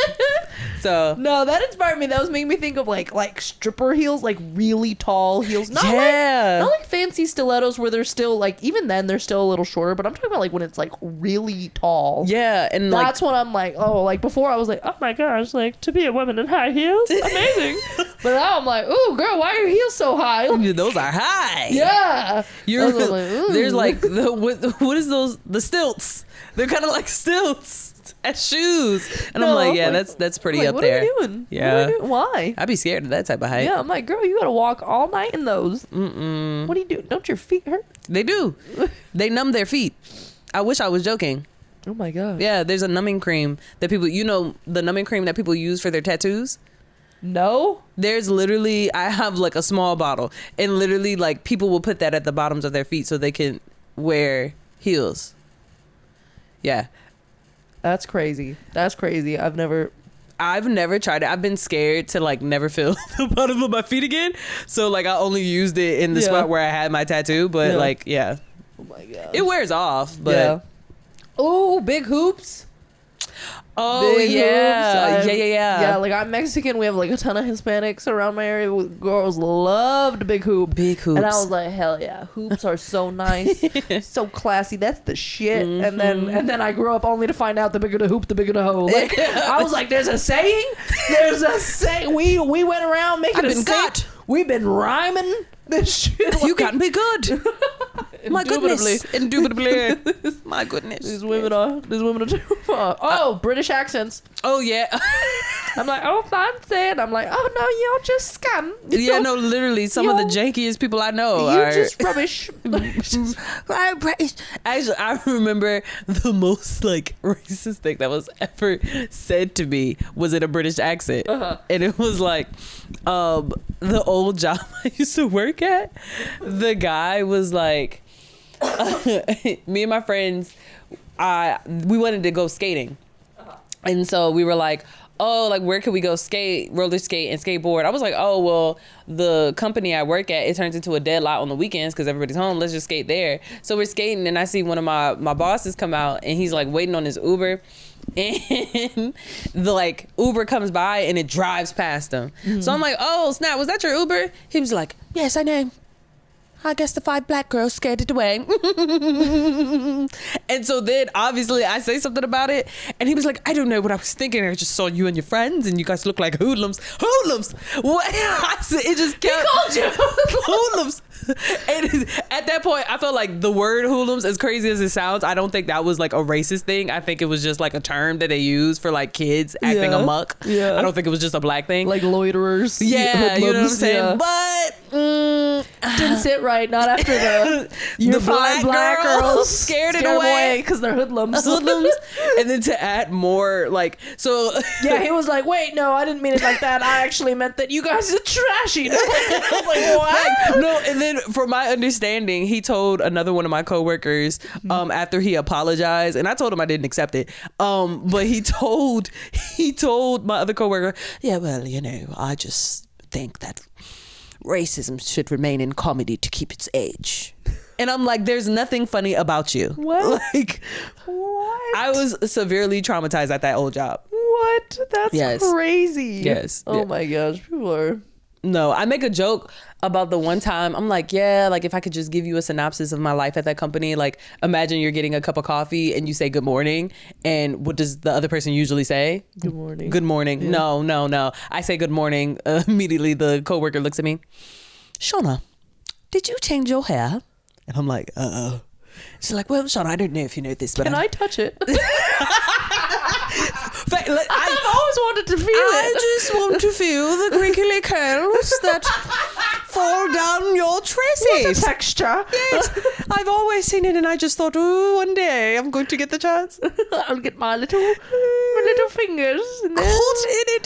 So No, that inspired me. That was making me think of like stripper heels, like really tall heels. Not like fancy stilettos where they're still like, even then they're still a little shorter. But I'm talking about like when it's like really tall. Yeah, and that's when I'm like, oh, like before I was like, oh my gosh, like to be a woman in high heels, amazing. But now I'm like, ooh, girl, why are your heels so high? those are high. Yeah, There's like what is those? The stilts. They're kind of like stilts as shoes, and I'm like, yeah, that's pretty up there. What are you doing? Yeah, why? I'd be scared of that type of height. Yeah, I'm like, girl, you gotta walk all night in those. What do you do? Don't your feet hurt? They do. They numb their feet. I wish I was joking. Oh my god. Yeah, there's a numbing cream that people, the numbing cream that people use for their tattoos. No, there's literally, I have like a small bottle, and literally like people will put that at the bottoms of their feet so they can wear heels. Yeah. That's crazy. I've never tried it. I've been scared to like never feel the bottom of my feet again. So like I only used it in the spot where I had my tattoo, but like, yeah. Oh my god. It wears off, but. Yeah. Oh, big hoops. Oh, big yeah. hoops. Yeah. Yeah, like I'm Mexican. We have like a ton of Hispanics around my area. Girls loved big hoop. Big hoops. And I was like, hell yeah. Hoops are so nice. So classy. That's the shit. And then I grew up only to find out the bigger the hoop, the bigger the hoe. Like, I was like, there's a saying. We went around making a saying. We've been rhyming this shit. You got me good. My Indubitably. goodness. Indubitably. My goodness. These women are too far. Oh, British accents. Oh, yeah. I'm like, oh, fancy. And I'm like, oh, no, you're just scam. Yeah, no, literally, some of the jankiest people I know you're are... just rubbish. Actually, I remember the most, like, racist thing that was ever said to me was in a British accent. And it was like, the old job I used to work at, the guy was like... me and my friends, we wanted to go skating. And so we were like, oh, like where could we go skate, roller skate and skateboard? I was like, oh, well, the company I work at, it turns into a dead lot on the weekends because everybody's home. Let's just skate there. So we're skating and I see one of my bosses come out and he's like waiting on his Uber. And the like Uber comes by and it drives past him. So I'm like, oh, snap, was that your Uber? He was like, yes, I know. I guess the 5 black girls scared it away. And so then obviously I say something about it and he was like, I don't know what I was thinking. I just saw you and your friends and you guys look like hoodlums. Hoodlums! What? I said, it just kept... He called you hoodlums. And at that point I felt like the word hoodlums, as crazy as it sounds, I don't think that was like a racist thing. I think it was just like a term that they use for like kids acting amuck. I don't think it was just a black thing. Like loiterers. Yeah, you know what I'm saying? But didn't sit right, not after the black girls scared it away because they're hoodlums. And then to add more like, so yeah, he was like, wait, no, I didn't mean it like that. I actually meant that you guys are trashy. I was like, what? No, and then from my understanding, he told another one of my coworkers after he apologized, and I told him I didn't accept it. But he told my other coworker, yeah, well, you know, I just think that racism should remain in comedy to keep its edge. And I'm like, there's nothing funny about you. What? Like, what? I was severely traumatized at that old job. What? That's crazy. Yes. Oh my gosh, people are... No, I make a joke about the one time. I'm like, yeah, like if I could just give you a synopsis of my life at that company, like imagine you're getting a cup of coffee and you say good morning. And what does the other person usually say? Good morning. Good morning. Yeah. No. I say good morning. Immediately the coworker looks at me. Shaunah, did you change your hair? And I'm like, uh-oh. She's like, well, Shaunah, I don't know if you know this, but Can I touch it? I've always wanted to feel it. I just want to feel the crinkly curls that fall down your tresses. What a texture. Yes. I've always seen it and I just thought, ooh, one day I'm going to get the chance. I'll get my little fingers in there. Caught in it.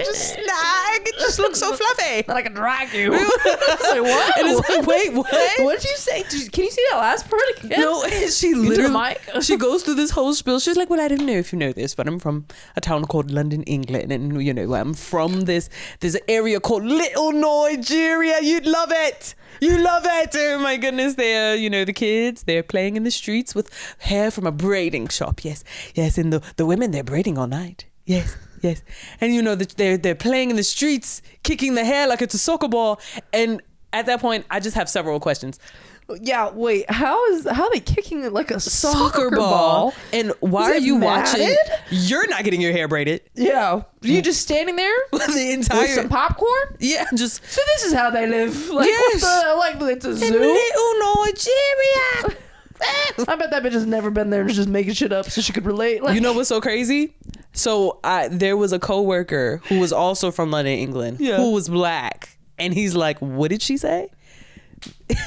Just snag. It just looks so fluffy. Then I can drag you. It's like, what? And it's like, wait, what? What did you say? Can you see that last part again? No, she literally, she goes through this whole spiel. She's like, well, I don't know if you know this, but I'm from a town called London, England. And, you know, I'm from this area called Little Nigeria. You'd love it. You love it. Oh, my goodness. They're, you know, the kids, they're playing in the streets with hair from a braiding shop. Yes. And the women, they're braiding all night. Yes. Yes. And you know that they're playing in the streets, kicking the hair like it's a soccer ball. And at that point, I just have several questions. Yeah, wait. How are they kicking it like a soccer ball? And why are you watching? You're not getting your hair braided. Yeah. Are you just standing there The entire with some popcorn? Yeah, just So this is how they live. Like, Yes. like it's a zoo. little Nigeria. I bet that bitch has never been there and is just making shit up so she could relate. Like, You know what's so crazy? So there was a coworker who was also from London, England, who was black, and he's like, "What did she say?"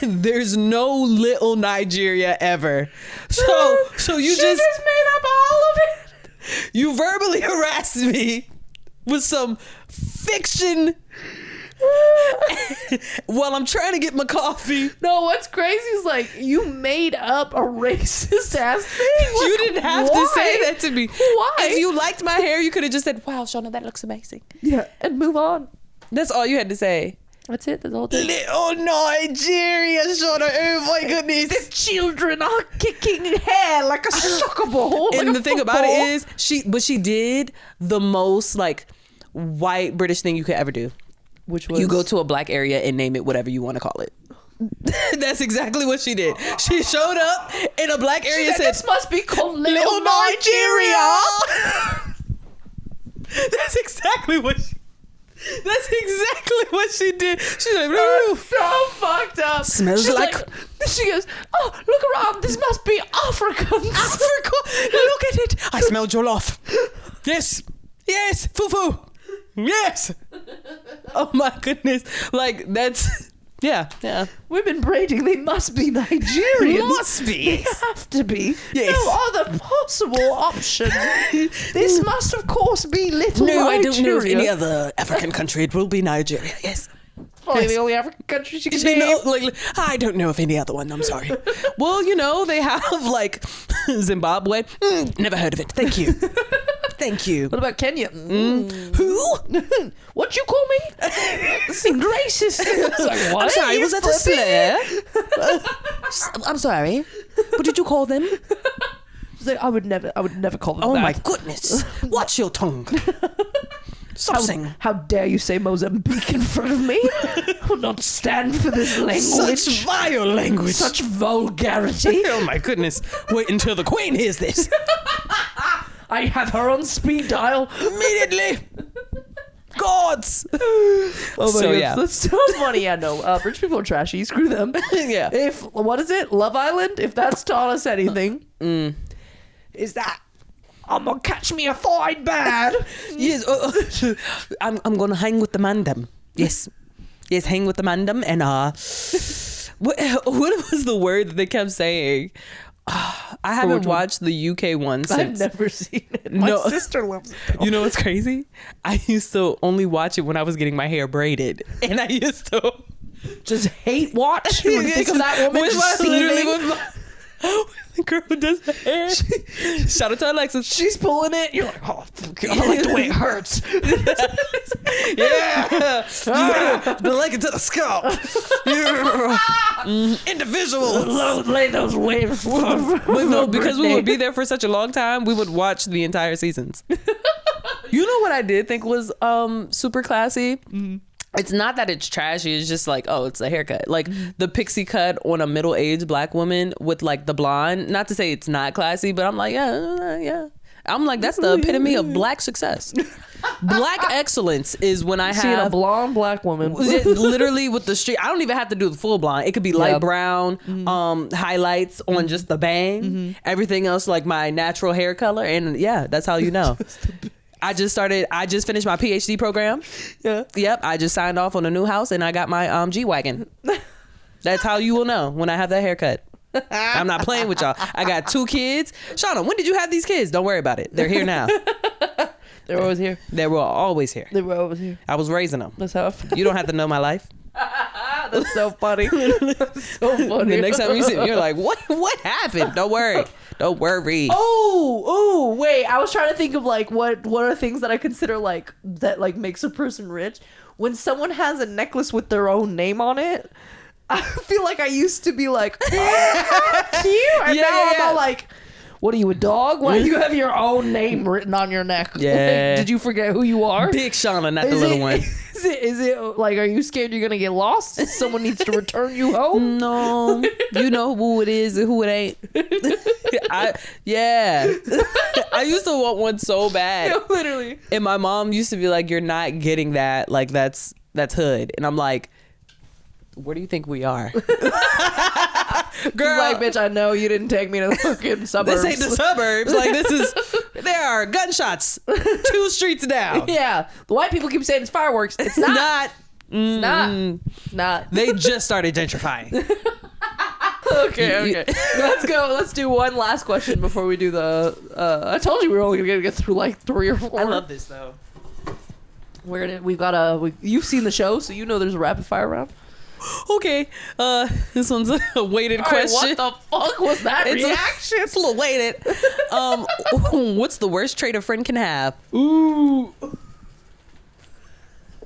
There's no little Nigeria ever. So you she just made up all of it. You verbally harassed me with some fiction while I'm trying to get my coffee. No, what's crazy is like you made up a racist ass thing. Like, You didn't have to say that to me. Why? If you liked my hair, you could have just said, "Wow, Shaunah, that looks amazing." Yeah, and move on. That's all you had to say. That's it. That's all it is. Little Nigeria, Shaunah. Oh my goodness. The children are kicking hair like a soccer ball. And the thing about it is, she did the most like white British thing you could ever do. which was You go to a black area and name it whatever you want to call it. That's exactly what she did. She showed up in a black area and said, "This must be called Little Nigeria." That's exactly what she did. She's like, That's so fucked up. Smells She's like- She goes, "Oh, look around. This must be Africans." Africa, look at it. I smell jollof. Yes, fufu. Yes. Oh my goodness. Like that's, yeah. Women braiding, they must be Nigerian. Must be. They have to be. Yes. No other possible option. This must, of course, be Little No, Nigeria. I don't know of any other African country. It will be Nigeria. Yes. Probably the only African country she can You name. know, like, I don't know of any other one. I'm sorry. Well, you know, they have like Zimbabwe. Never heard of it. Thank you. Thank you. What about Kenya? Who? What you call me? It seemed racist. It's like, what? I'm sorry. You Was that a flipping? slur? I'm sorry. What did you call them? She's like, I would never call them Oh that. my goodness. Watch your tongue. Stop saying. How dare you say Mozambique in front of me? I will not stand for this language. Such vile language. Such vulgarity. Oh my goodness. Wait until the Queen hears this. I have her on speed dial. Immediately. Gods. Oh my So, God. yeah. That's so funny. Yeah, no. Rich people are trashy. Screw them. Yeah. If, what is it? Love Island? If that's taught us anything, is that I'm gonna catch me a fine bad. Yes. I'm gonna hang with the mandem. Yes. Yes, hang with the mandem. And what was the word that they kept saying? I haven't watched the UK one since. I've never seen it. My No. sister loves it. You know what's crazy? I used to only watch it when I was getting my hair braided, and I used to Just hate watch. When you think of that woman Which just was literally seething. with the girl who does her hair. Shout out to Alexis. She's pulling it. You're like, oh, I like the way it hurts. Yeah. The leg into the scalp. Individuals. Lay those waves. But no, because we would be there for such a long time, we would watch the entire seasons. You know what I did think was super classy? It's not that it's trashy. It's just like, oh, it's a haircut. Like the pixie cut on a middle-aged black woman with like the blonde. Not to say it's not classy, but I'm like, yeah. I'm like, that's the epitome of black success. Black excellence is when I Seeing a have blonde black woman. literally with the street. I don't even have to do the full blonde. It could be light Yeah. brown, highlights on just the bang. Everything else like my natural hair color. And yeah, that's how you know. I just finished my PhD program. Yeah. Yep. I just signed off on a new house and I got my G-Wagon. That's how you will know when I have that haircut. I'm not playing with y'all. I got 2 kids. Shaunah, when did you have these kids? Don't worry about it. They're here now. They're always here. They were always here. They were always here. I was raising them. That's how. You don't have to know my life. That's so funny. That's so funny. The next time you see me, you're like, what happened? Don't worry. Don't worry. Oh, wait. I was trying to think of like what are things that I consider like that like makes a person rich. When someone has a necklace with their own name on it, I feel like I used to be like, oh, how cute. And now I'm all like, What are you, a dog? Why do you have your own name written on your neck? Yeah. Like, did you forget who you are? Big Shaunah, not the little one. Is it like, are you scared you're gonna get lost? Someone needs to return you home? No, you know who it is and who it ain't. I used to want one so bad. Yeah, literally. And my mom used to be like, "You're not getting that. Like that's hood." And I'm like, "Where do you think we are?" Girl, like, bitch, I know you didn't take me to the fucking suburbs. This ain't the suburbs. Like there are gunshots 2 streets down. Yeah, the white people keep saying it's fireworks. It's not. It's not. It's not. They just started gentrifying. Okay. Let's go. Let's do one last question before we do the. I told you we were only gonna get through like 3 or 4. I love this though. We've got you've seen the show, so you know there's a rapid fire round. Okay, this one's a weighted question. What the fuck was that reaction? It's a little weighted. What's the worst trait a friend can have? Ooh.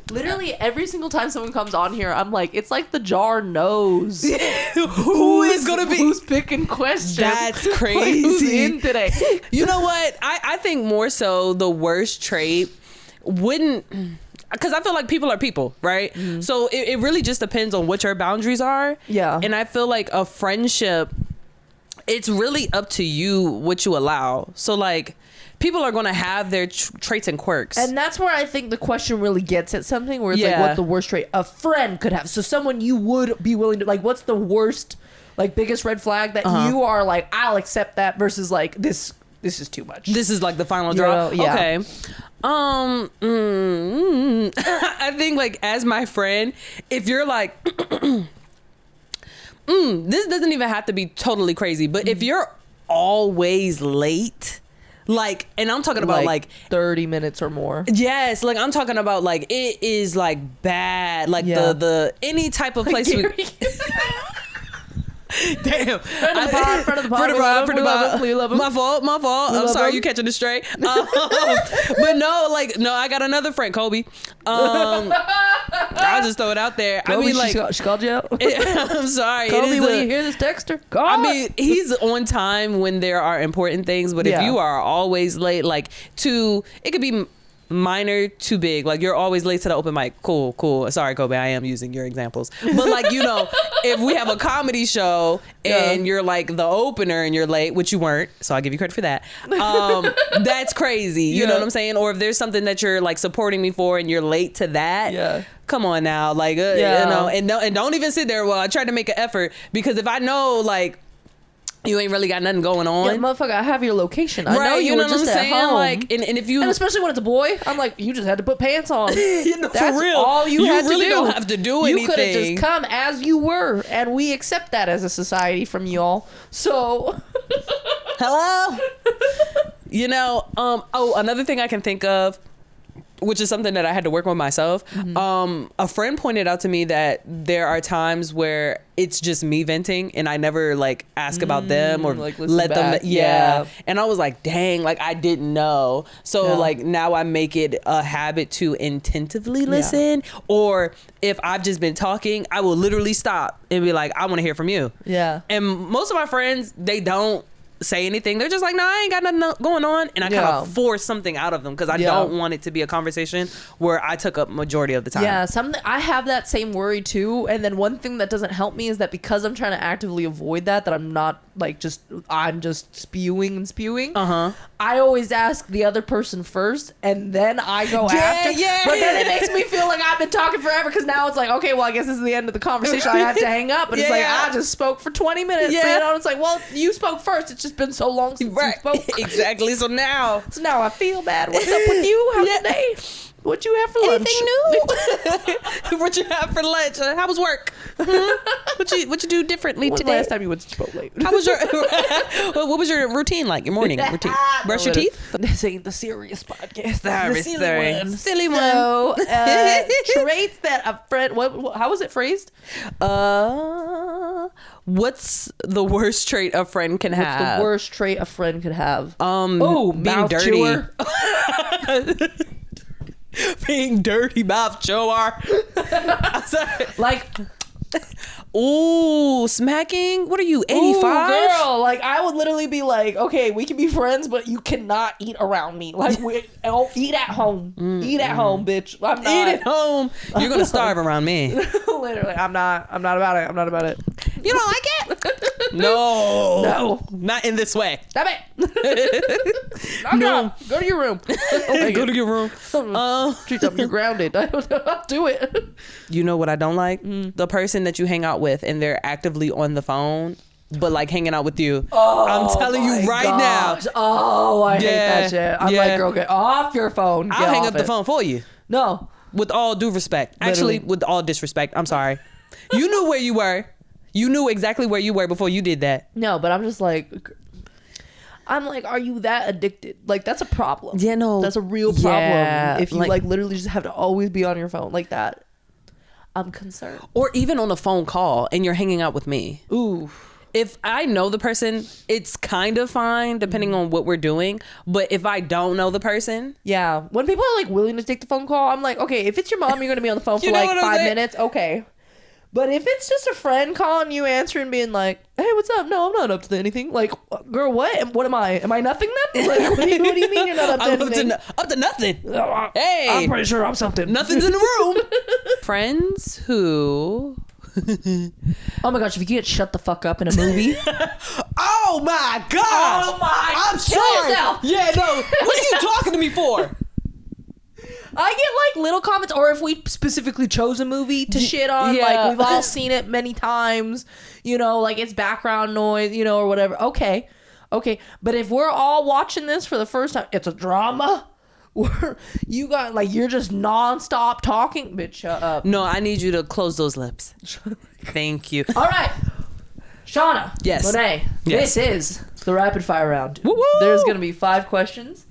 Literally every single time someone comes on here, I'm like, it's like the jar knows who's picking questions. That's crazy. Who's in today? You know what? I think more so the worst trait wouldn't. Because I feel like people are people, right? Mm-hmm. So it really just depends on what your boundaries are. Yeah. And I feel like a friendship, it's really up to you what you allow. So like, people are going to have their traits and quirks. And that's where I think the question really gets at something where it's like, what's the worst trait a friend could have? So someone you would be willing to, like, what's the worst, like, biggest red flag that you are like, I'll accept that, versus like, this is too much. This is like the final draw. Yeah. Okay. I think like as my friend, if you're like, this doesn't even have to be totally crazy, but if you're always late, like, and I'm talking about like 30 minutes or more. Yes, like I'm talking about like it is like bad, like the any type of place we. Damn. Friend of the pod. We love him. My fault. I'm sorry you catching it straight. But no, I got another friend, Kobe. I'll just throw it out there. Kobe, I mean, like, she called you out? I'm sorry. Kobe, when you hear this, text her. I mean, he's on time when there are important things, but if you are always late, like it could be minor to big, like you're always late to the open mic. Cool. Sorry, Kobe, I am using your examples, but like, you know, if we have a comedy show and you're like the opener and you're late, which you weren't, so I'll give you credit for that. That's crazy. You know what I'm saying? Or if there's something that you're like supporting me for and you're late to that, come on now, like you know, and don't even sit there. Well, I tried to make an effort, because if I know like you ain't really got nothing going on. Yeah, motherfucker, I have your location. I know you were just at home. Like, and if you, and especially when it's a boy, I'm like, you just had to put pants on. You know, that's for real. all you had really to do. Don't have to do anything. You could have just come as you were, and we accept that as a society from y'all. So, hello. You know, another thing I can think of, which is something that I had to work on myself. A friend pointed out to me that there are times where it's just me venting and I never like ask about them or like let them. back. Yeah. And I was like, dang, like I didn't know. So like now I make it a habit to intentively listen. Or if I've just been talking, I will literally stop and be like, I want to hear from you. Yeah. And most of my friends, they don't say anything. They're just like, no, I ain't got nothing going on, and I kind of force something out of them because I don't want it to be a conversation where I took up majority of the time. Yeah, I have that same worry too. And then one thing that doesn't help me is that because I'm trying to actively avoid that I'm not like I'm just spewing. I always ask the other person first, and then I go after. Yeah. But then it makes me feel like I've been talking forever, because now it's like, okay, well, I guess this is the end of the conversation. I have to hang up, and it's like I just spoke for 20 minutes. Yeah. So, you know, it's like, well, you spoke first. It's just been so long since you spoke. Exactly. So now I feel bad. What's up with you? How's your day? What you have for lunch? Anything new? What you have for lunch? How was work? What you do differently today? Last time you went to Chipotle? How was your what was your routine like? Your morning routine? Brush your teeth? This ain't the serious podcast. This is the silly one. So, traits that a friend. How was it phrased? What's the worst trait a friend can have? What's the worst trait a friend could have? Being dirty. Being dirty mouth chewer. Like, Ooh, smacking? What are you, 85? Ooh, girl, like I would literally be like, okay, we can be friends, but you cannot eat around me. Like, eat at home. Eat at home, bitch. I'm not. Eat at home. You're gonna starve around me. Literally, I'm not about it. I'm not about it. You don't like it? No. No. Not in this way. Stop it. No. Go to your room. Go to your room. Treat them. You're grounded. I don't know. I'll do it. You know what I don't like? The person that you hang out with and they're actively on the phone, but like hanging out with you. Oh, I'm telling you right gosh. now. Oh, I hate that shit. I'm yeah. like, girl, get off your phone. Get I'll hang off up the it. phone for you. No. With all due respect. Literally. Actually, with all disrespect. I'm sorry. You knew where you were. You knew exactly where you were before you did that. No, but I'm just like, are you that addicted? Like, that's a problem. Yeah, no. That's a real problem. Yeah, If you like literally just have to always be on your phone like that. I'm concerned. Or even on a phone call and you're hanging out with me. Ooh. If I know the person, it's kind of fine depending on what we're doing. But if I don't know the person. Yeah. When people are like willing to take the phone call, I'm like, okay, if it's your mom, you're going to be on the phone for You know like what I'm 5 saying? minutes. Okay. But if it's just a friend calling you, answering, being like, hey, what's up? No, I'm not up to anything. Like, girl, what? What am I? Am I nothing then? Like, what do you mean you're not up to I'm anything? up to nothing. Hey. I'm Hey, pretty sure I'm something. nothing's in the room. Friends who. Oh my gosh, if you can't shut the fuck up in a movie. Oh my God. Oh my. I'm Kill sorry. yourself. Yeah, no. What are you talking to me for? I get like little comments, or if we specifically chose a movie to shit on, yeah. like we've all seen it many times, you know, like it's background noise, you know, or whatever. Okay. But if we're all watching this for the first time, it's a drama. Or you got like, you're just nonstop talking. Bitch, shut up. No, I need you to close those lips. Thank you. All right. Shaunah. Yes. Monet. Yes. This is the rapid fire round. Woo-woo. There's going to be 5 questions.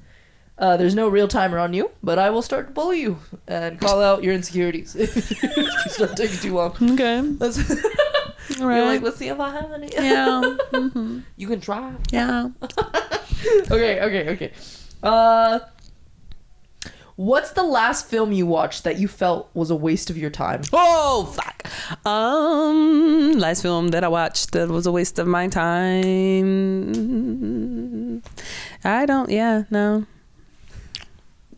There's no real timer on you, but I will start to bully you and call out your insecurities if you start taking too long. Okay. Let's, All right. you're like, let's see if I have any. Yeah. Mm-hmm. You can try. Yeah. Okay. What's the last film you watched that you felt was a waste of your time? Oh fuck. Last film that I watched that was a waste of my time.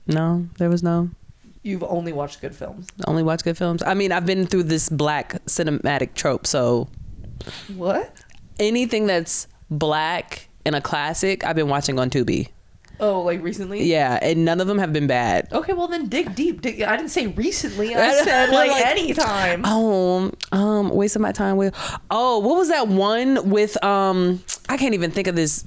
No, there was no. You've only watched good films. Only watch good films. I mean, I've been through this black cinematic trope, so What? anything that's black and a classic, I've been watching on Tubi. Oh, like recently? Yeah, and none of them have been bad. Okay, well then dig deep. I didn't say recently. I said like anytime. Waste of my time with. Oh, what was that one with? I can't even think of this.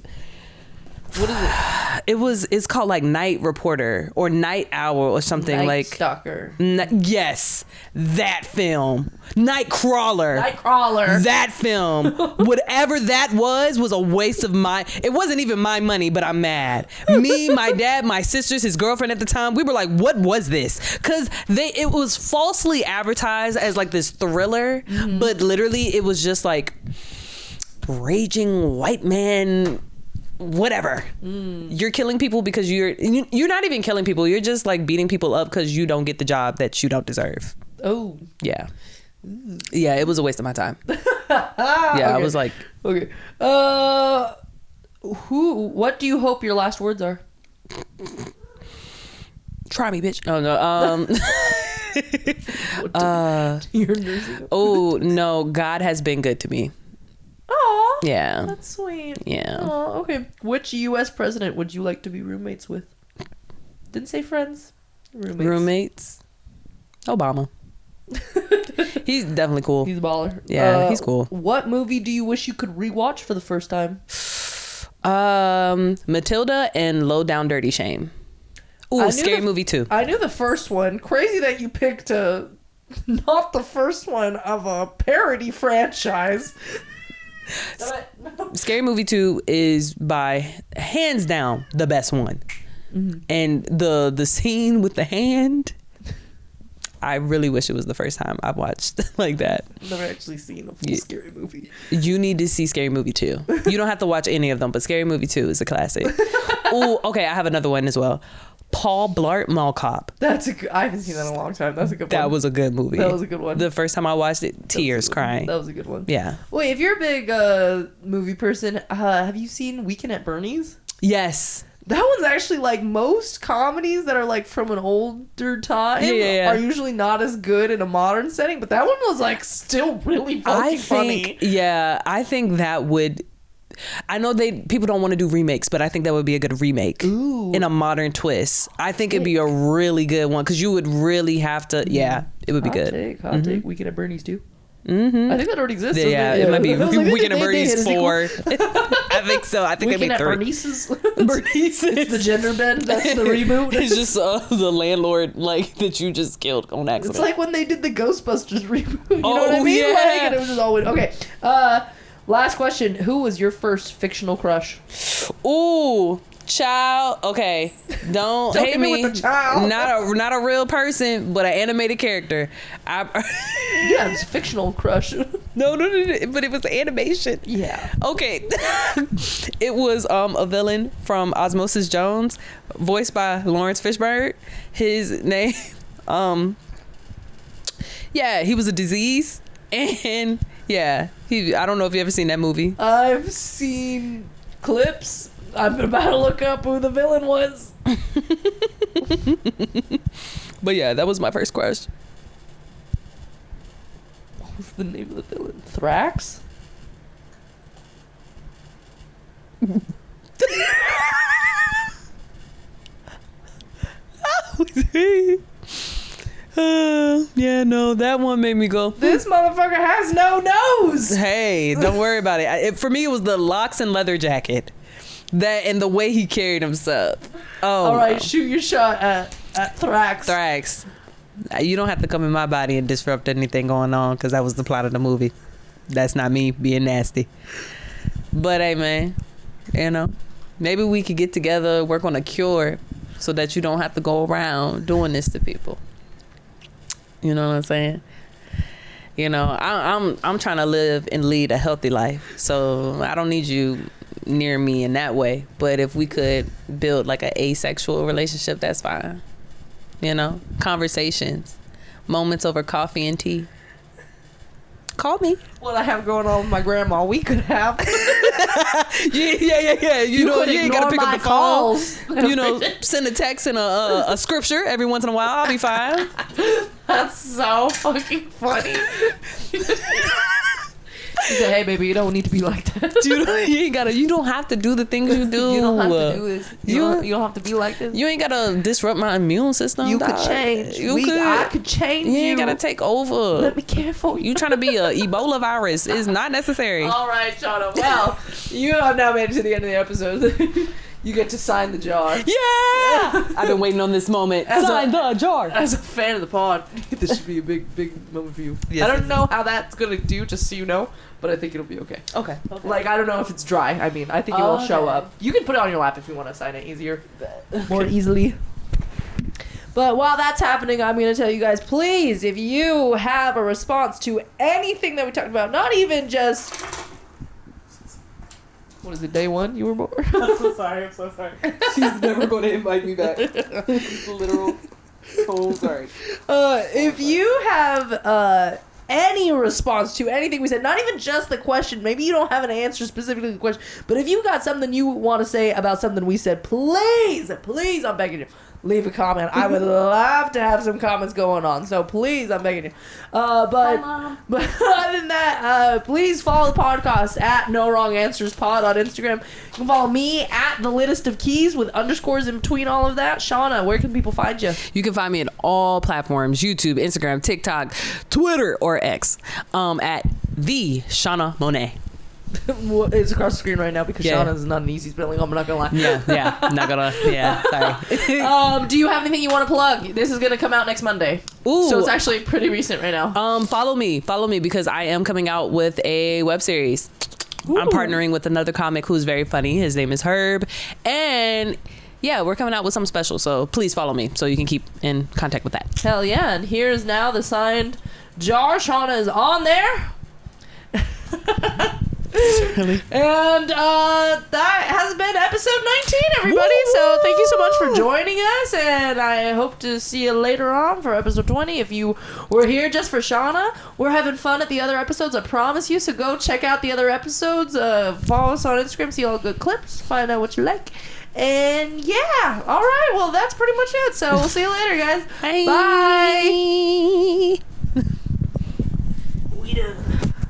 What is it? It's called like Night Reporter or Night Owl or something. Night like Stalker. Yes, that film. Nightcrawler. Nightcrawler. That film. Whatever that was a waste of it wasn't even my money, but I'm mad. Me, my dad, my sisters, his girlfriend at the time, we were like, what was this? Because it was falsely advertised as like this thriller, but literally it was just like raging white man whatever. You're killing people because you're not even killing people. You're just like beating people up because you don't get the job that you don't deserve. Oh. Yeah. Yeah, it was a waste of my time. Yeah, okay. I was like, okay. What do you hope your last words are? try me, bitch. Oh no. You're nursing. Oh no, God has been good to me. Oh. Yeah. That's sweet. Yeah. Oh, okay. Which U.S. president would you like to be roommates with? Didn't say friends. Roommates. Obama. He's definitely cool. He's a baller. Yeah, he's cool. What movie do you wish you could rewatch for the first time? Matilda and Low Down Dirty Shame. Ooh, Scary Movie 2. I knew the first one. Crazy that you picked not the first one of a parody franchise. Scary Movie 2 is by hands down the best one. And the scene with the hand, I really wish it was the first time I've watched like that. Never actually seen a full Scary Movie. You need to see Scary Movie 2. You don't have to watch any of them, but Scary Movie 2 is a classic. Oh, okay, I have another one as well. Paul Blart Mall Cop. That's a good, I haven't seen that in a long time. That's a good one. That was a good movie. That was a good one. The first time I watched it, tears crying. That was a good one. Yeah. Wait, if you're a big movie person, have you seen Weekend at Bernie's? Yes. That one's actually like most comedies that are like from an older time are usually not as good in a modern setting, but that one was like still really fucking funny. Yeah, I think that would. I know people don't want to do remakes, but I think that would be a good remake. Ooh. In a modern twist. I think it'd be a really good one because you would really have to. Yeah, it would be good. Hot take. Weekend at Bernie's too. Mm-hmm. I think that already exists. Yeah, it might be Weekend at Bernie's 4. I think so. I think it'd be 3. Bernice's. It's the gender bend. That's the reboot. It's just the landlord that you just killed on accident. It's like when they did the Ghostbusters reboot. You know what I mean? Yeah. Like, and it was just all okay. Last question. Who was your first fictional crush? Ooh. Child, okay, don't hate me. With the child. Not a real person, but an animated character. Yeah, it's a fictional crush. No, but it was animation. Yeah. Okay, it was a villain from Osmosis Jones, voiced by Lawrence Fishburne. His name, he was a disease, and I don't know if you ever seen that movie. I've seen clips. I'm about to look up who the villain was. But yeah, that was my first crush. What was the name of the villain? Thrax? Yeah, no, that one made me go. This motherfucker has no nose. Hey, don't worry about it. For me, it was the locks and leather jacket. That and the way he carried himself. Oh, all right, shoot your shot at Thrax. Thrax. You don't have to come in my body and disrupt anything going on because that was the plot of the movie. That's not me being nasty. But hey, man, maybe we could get together, work on a cure, so that you don't have to go around doing this to people. You know what I'm saying? I'm trying to live and lead a healthy life, so I don't need you near me in that way. But if we could build like an asexual relationship, that's fine. Conversations, moments over coffee and tea. Call me. What I have going on with my grandma, we could have. Yeah. You ain't gotta pick up the calls. phone. Send a text and a scripture every once in a while. I'll be fine. That's so fucking funny. She said, "Hey, baby, you don't need to be like that. You don't have to do the things you do. You don't have to do this. You don't have to be like this. You ain't gotta disrupt my immune system. You could change. I could change you. You ain't gotta take over. Let me care for you. You trying to be a Ebola virus is not necessary. All right, Shaunah. Well, you have now made it to the end of the episode. You get to sign the jar. Yeah! I've been waiting on this moment. Sign the jar. As a fan of the pod, this should be a big moment for you. Yes, I don't know how that's going to do, just so you know, but I think it'll be okay. Okay. Like, I don't know if it's dry. I mean, I think it will show up. You can put it on your lap if you want to sign it easier. More easily. But while that's happening, I'm going to tell you guys, please, if you have a response to anything that we talked about, not even just... What is it, day one you were born? I'm so sorry. She's never going to invite me back. It's literal. So sorry. If you have any response to anything we said, not even just the question, maybe you don't have an answer specifically to the question, but if you got something you want to say about something we said, please, I'm begging you, leave a comment. I would love to have some comments going on, so please, I'm begging you. But other than that, please follow the podcast at No Wrong Answers Pod on Instagram. You can follow me at The Littest of Keys with underscores in between all of that. Shaunah, where can people find you? You can find me at all platforms: YouTube, Instagram, TikTok, Twitter, or X, at the Shaunah Monet. It's across the screen right now because Shaunah is not an easy spelling. I'm not gonna lie. Sorry. Do you have anything you want to plug? This is gonna come out next Monday. Ooh. So it's actually pretty recent right now. Follow me because I am coming out with a web series. Ooh. I'm partnering with another comic who's very funny. His name is Herb, and yeah, we're coming out with something special. So please follow me so you can keep in contact with that. Hell yeah! And here's now the signed jar. Shaunah is on there. Really? And that has been episode episode 19, everybody. So thank you so much for joining us, and I hope to see you later on for episode 20. If you were here just for Shaunah, we're having fun at the other episodes, I promise you. So go check out the other episodes. Follow us on Instagram, see all the good clips, find out what you like. And yeah, all right. Well, that's pretty much it. So we'll see you later, guys. Bye. Bye.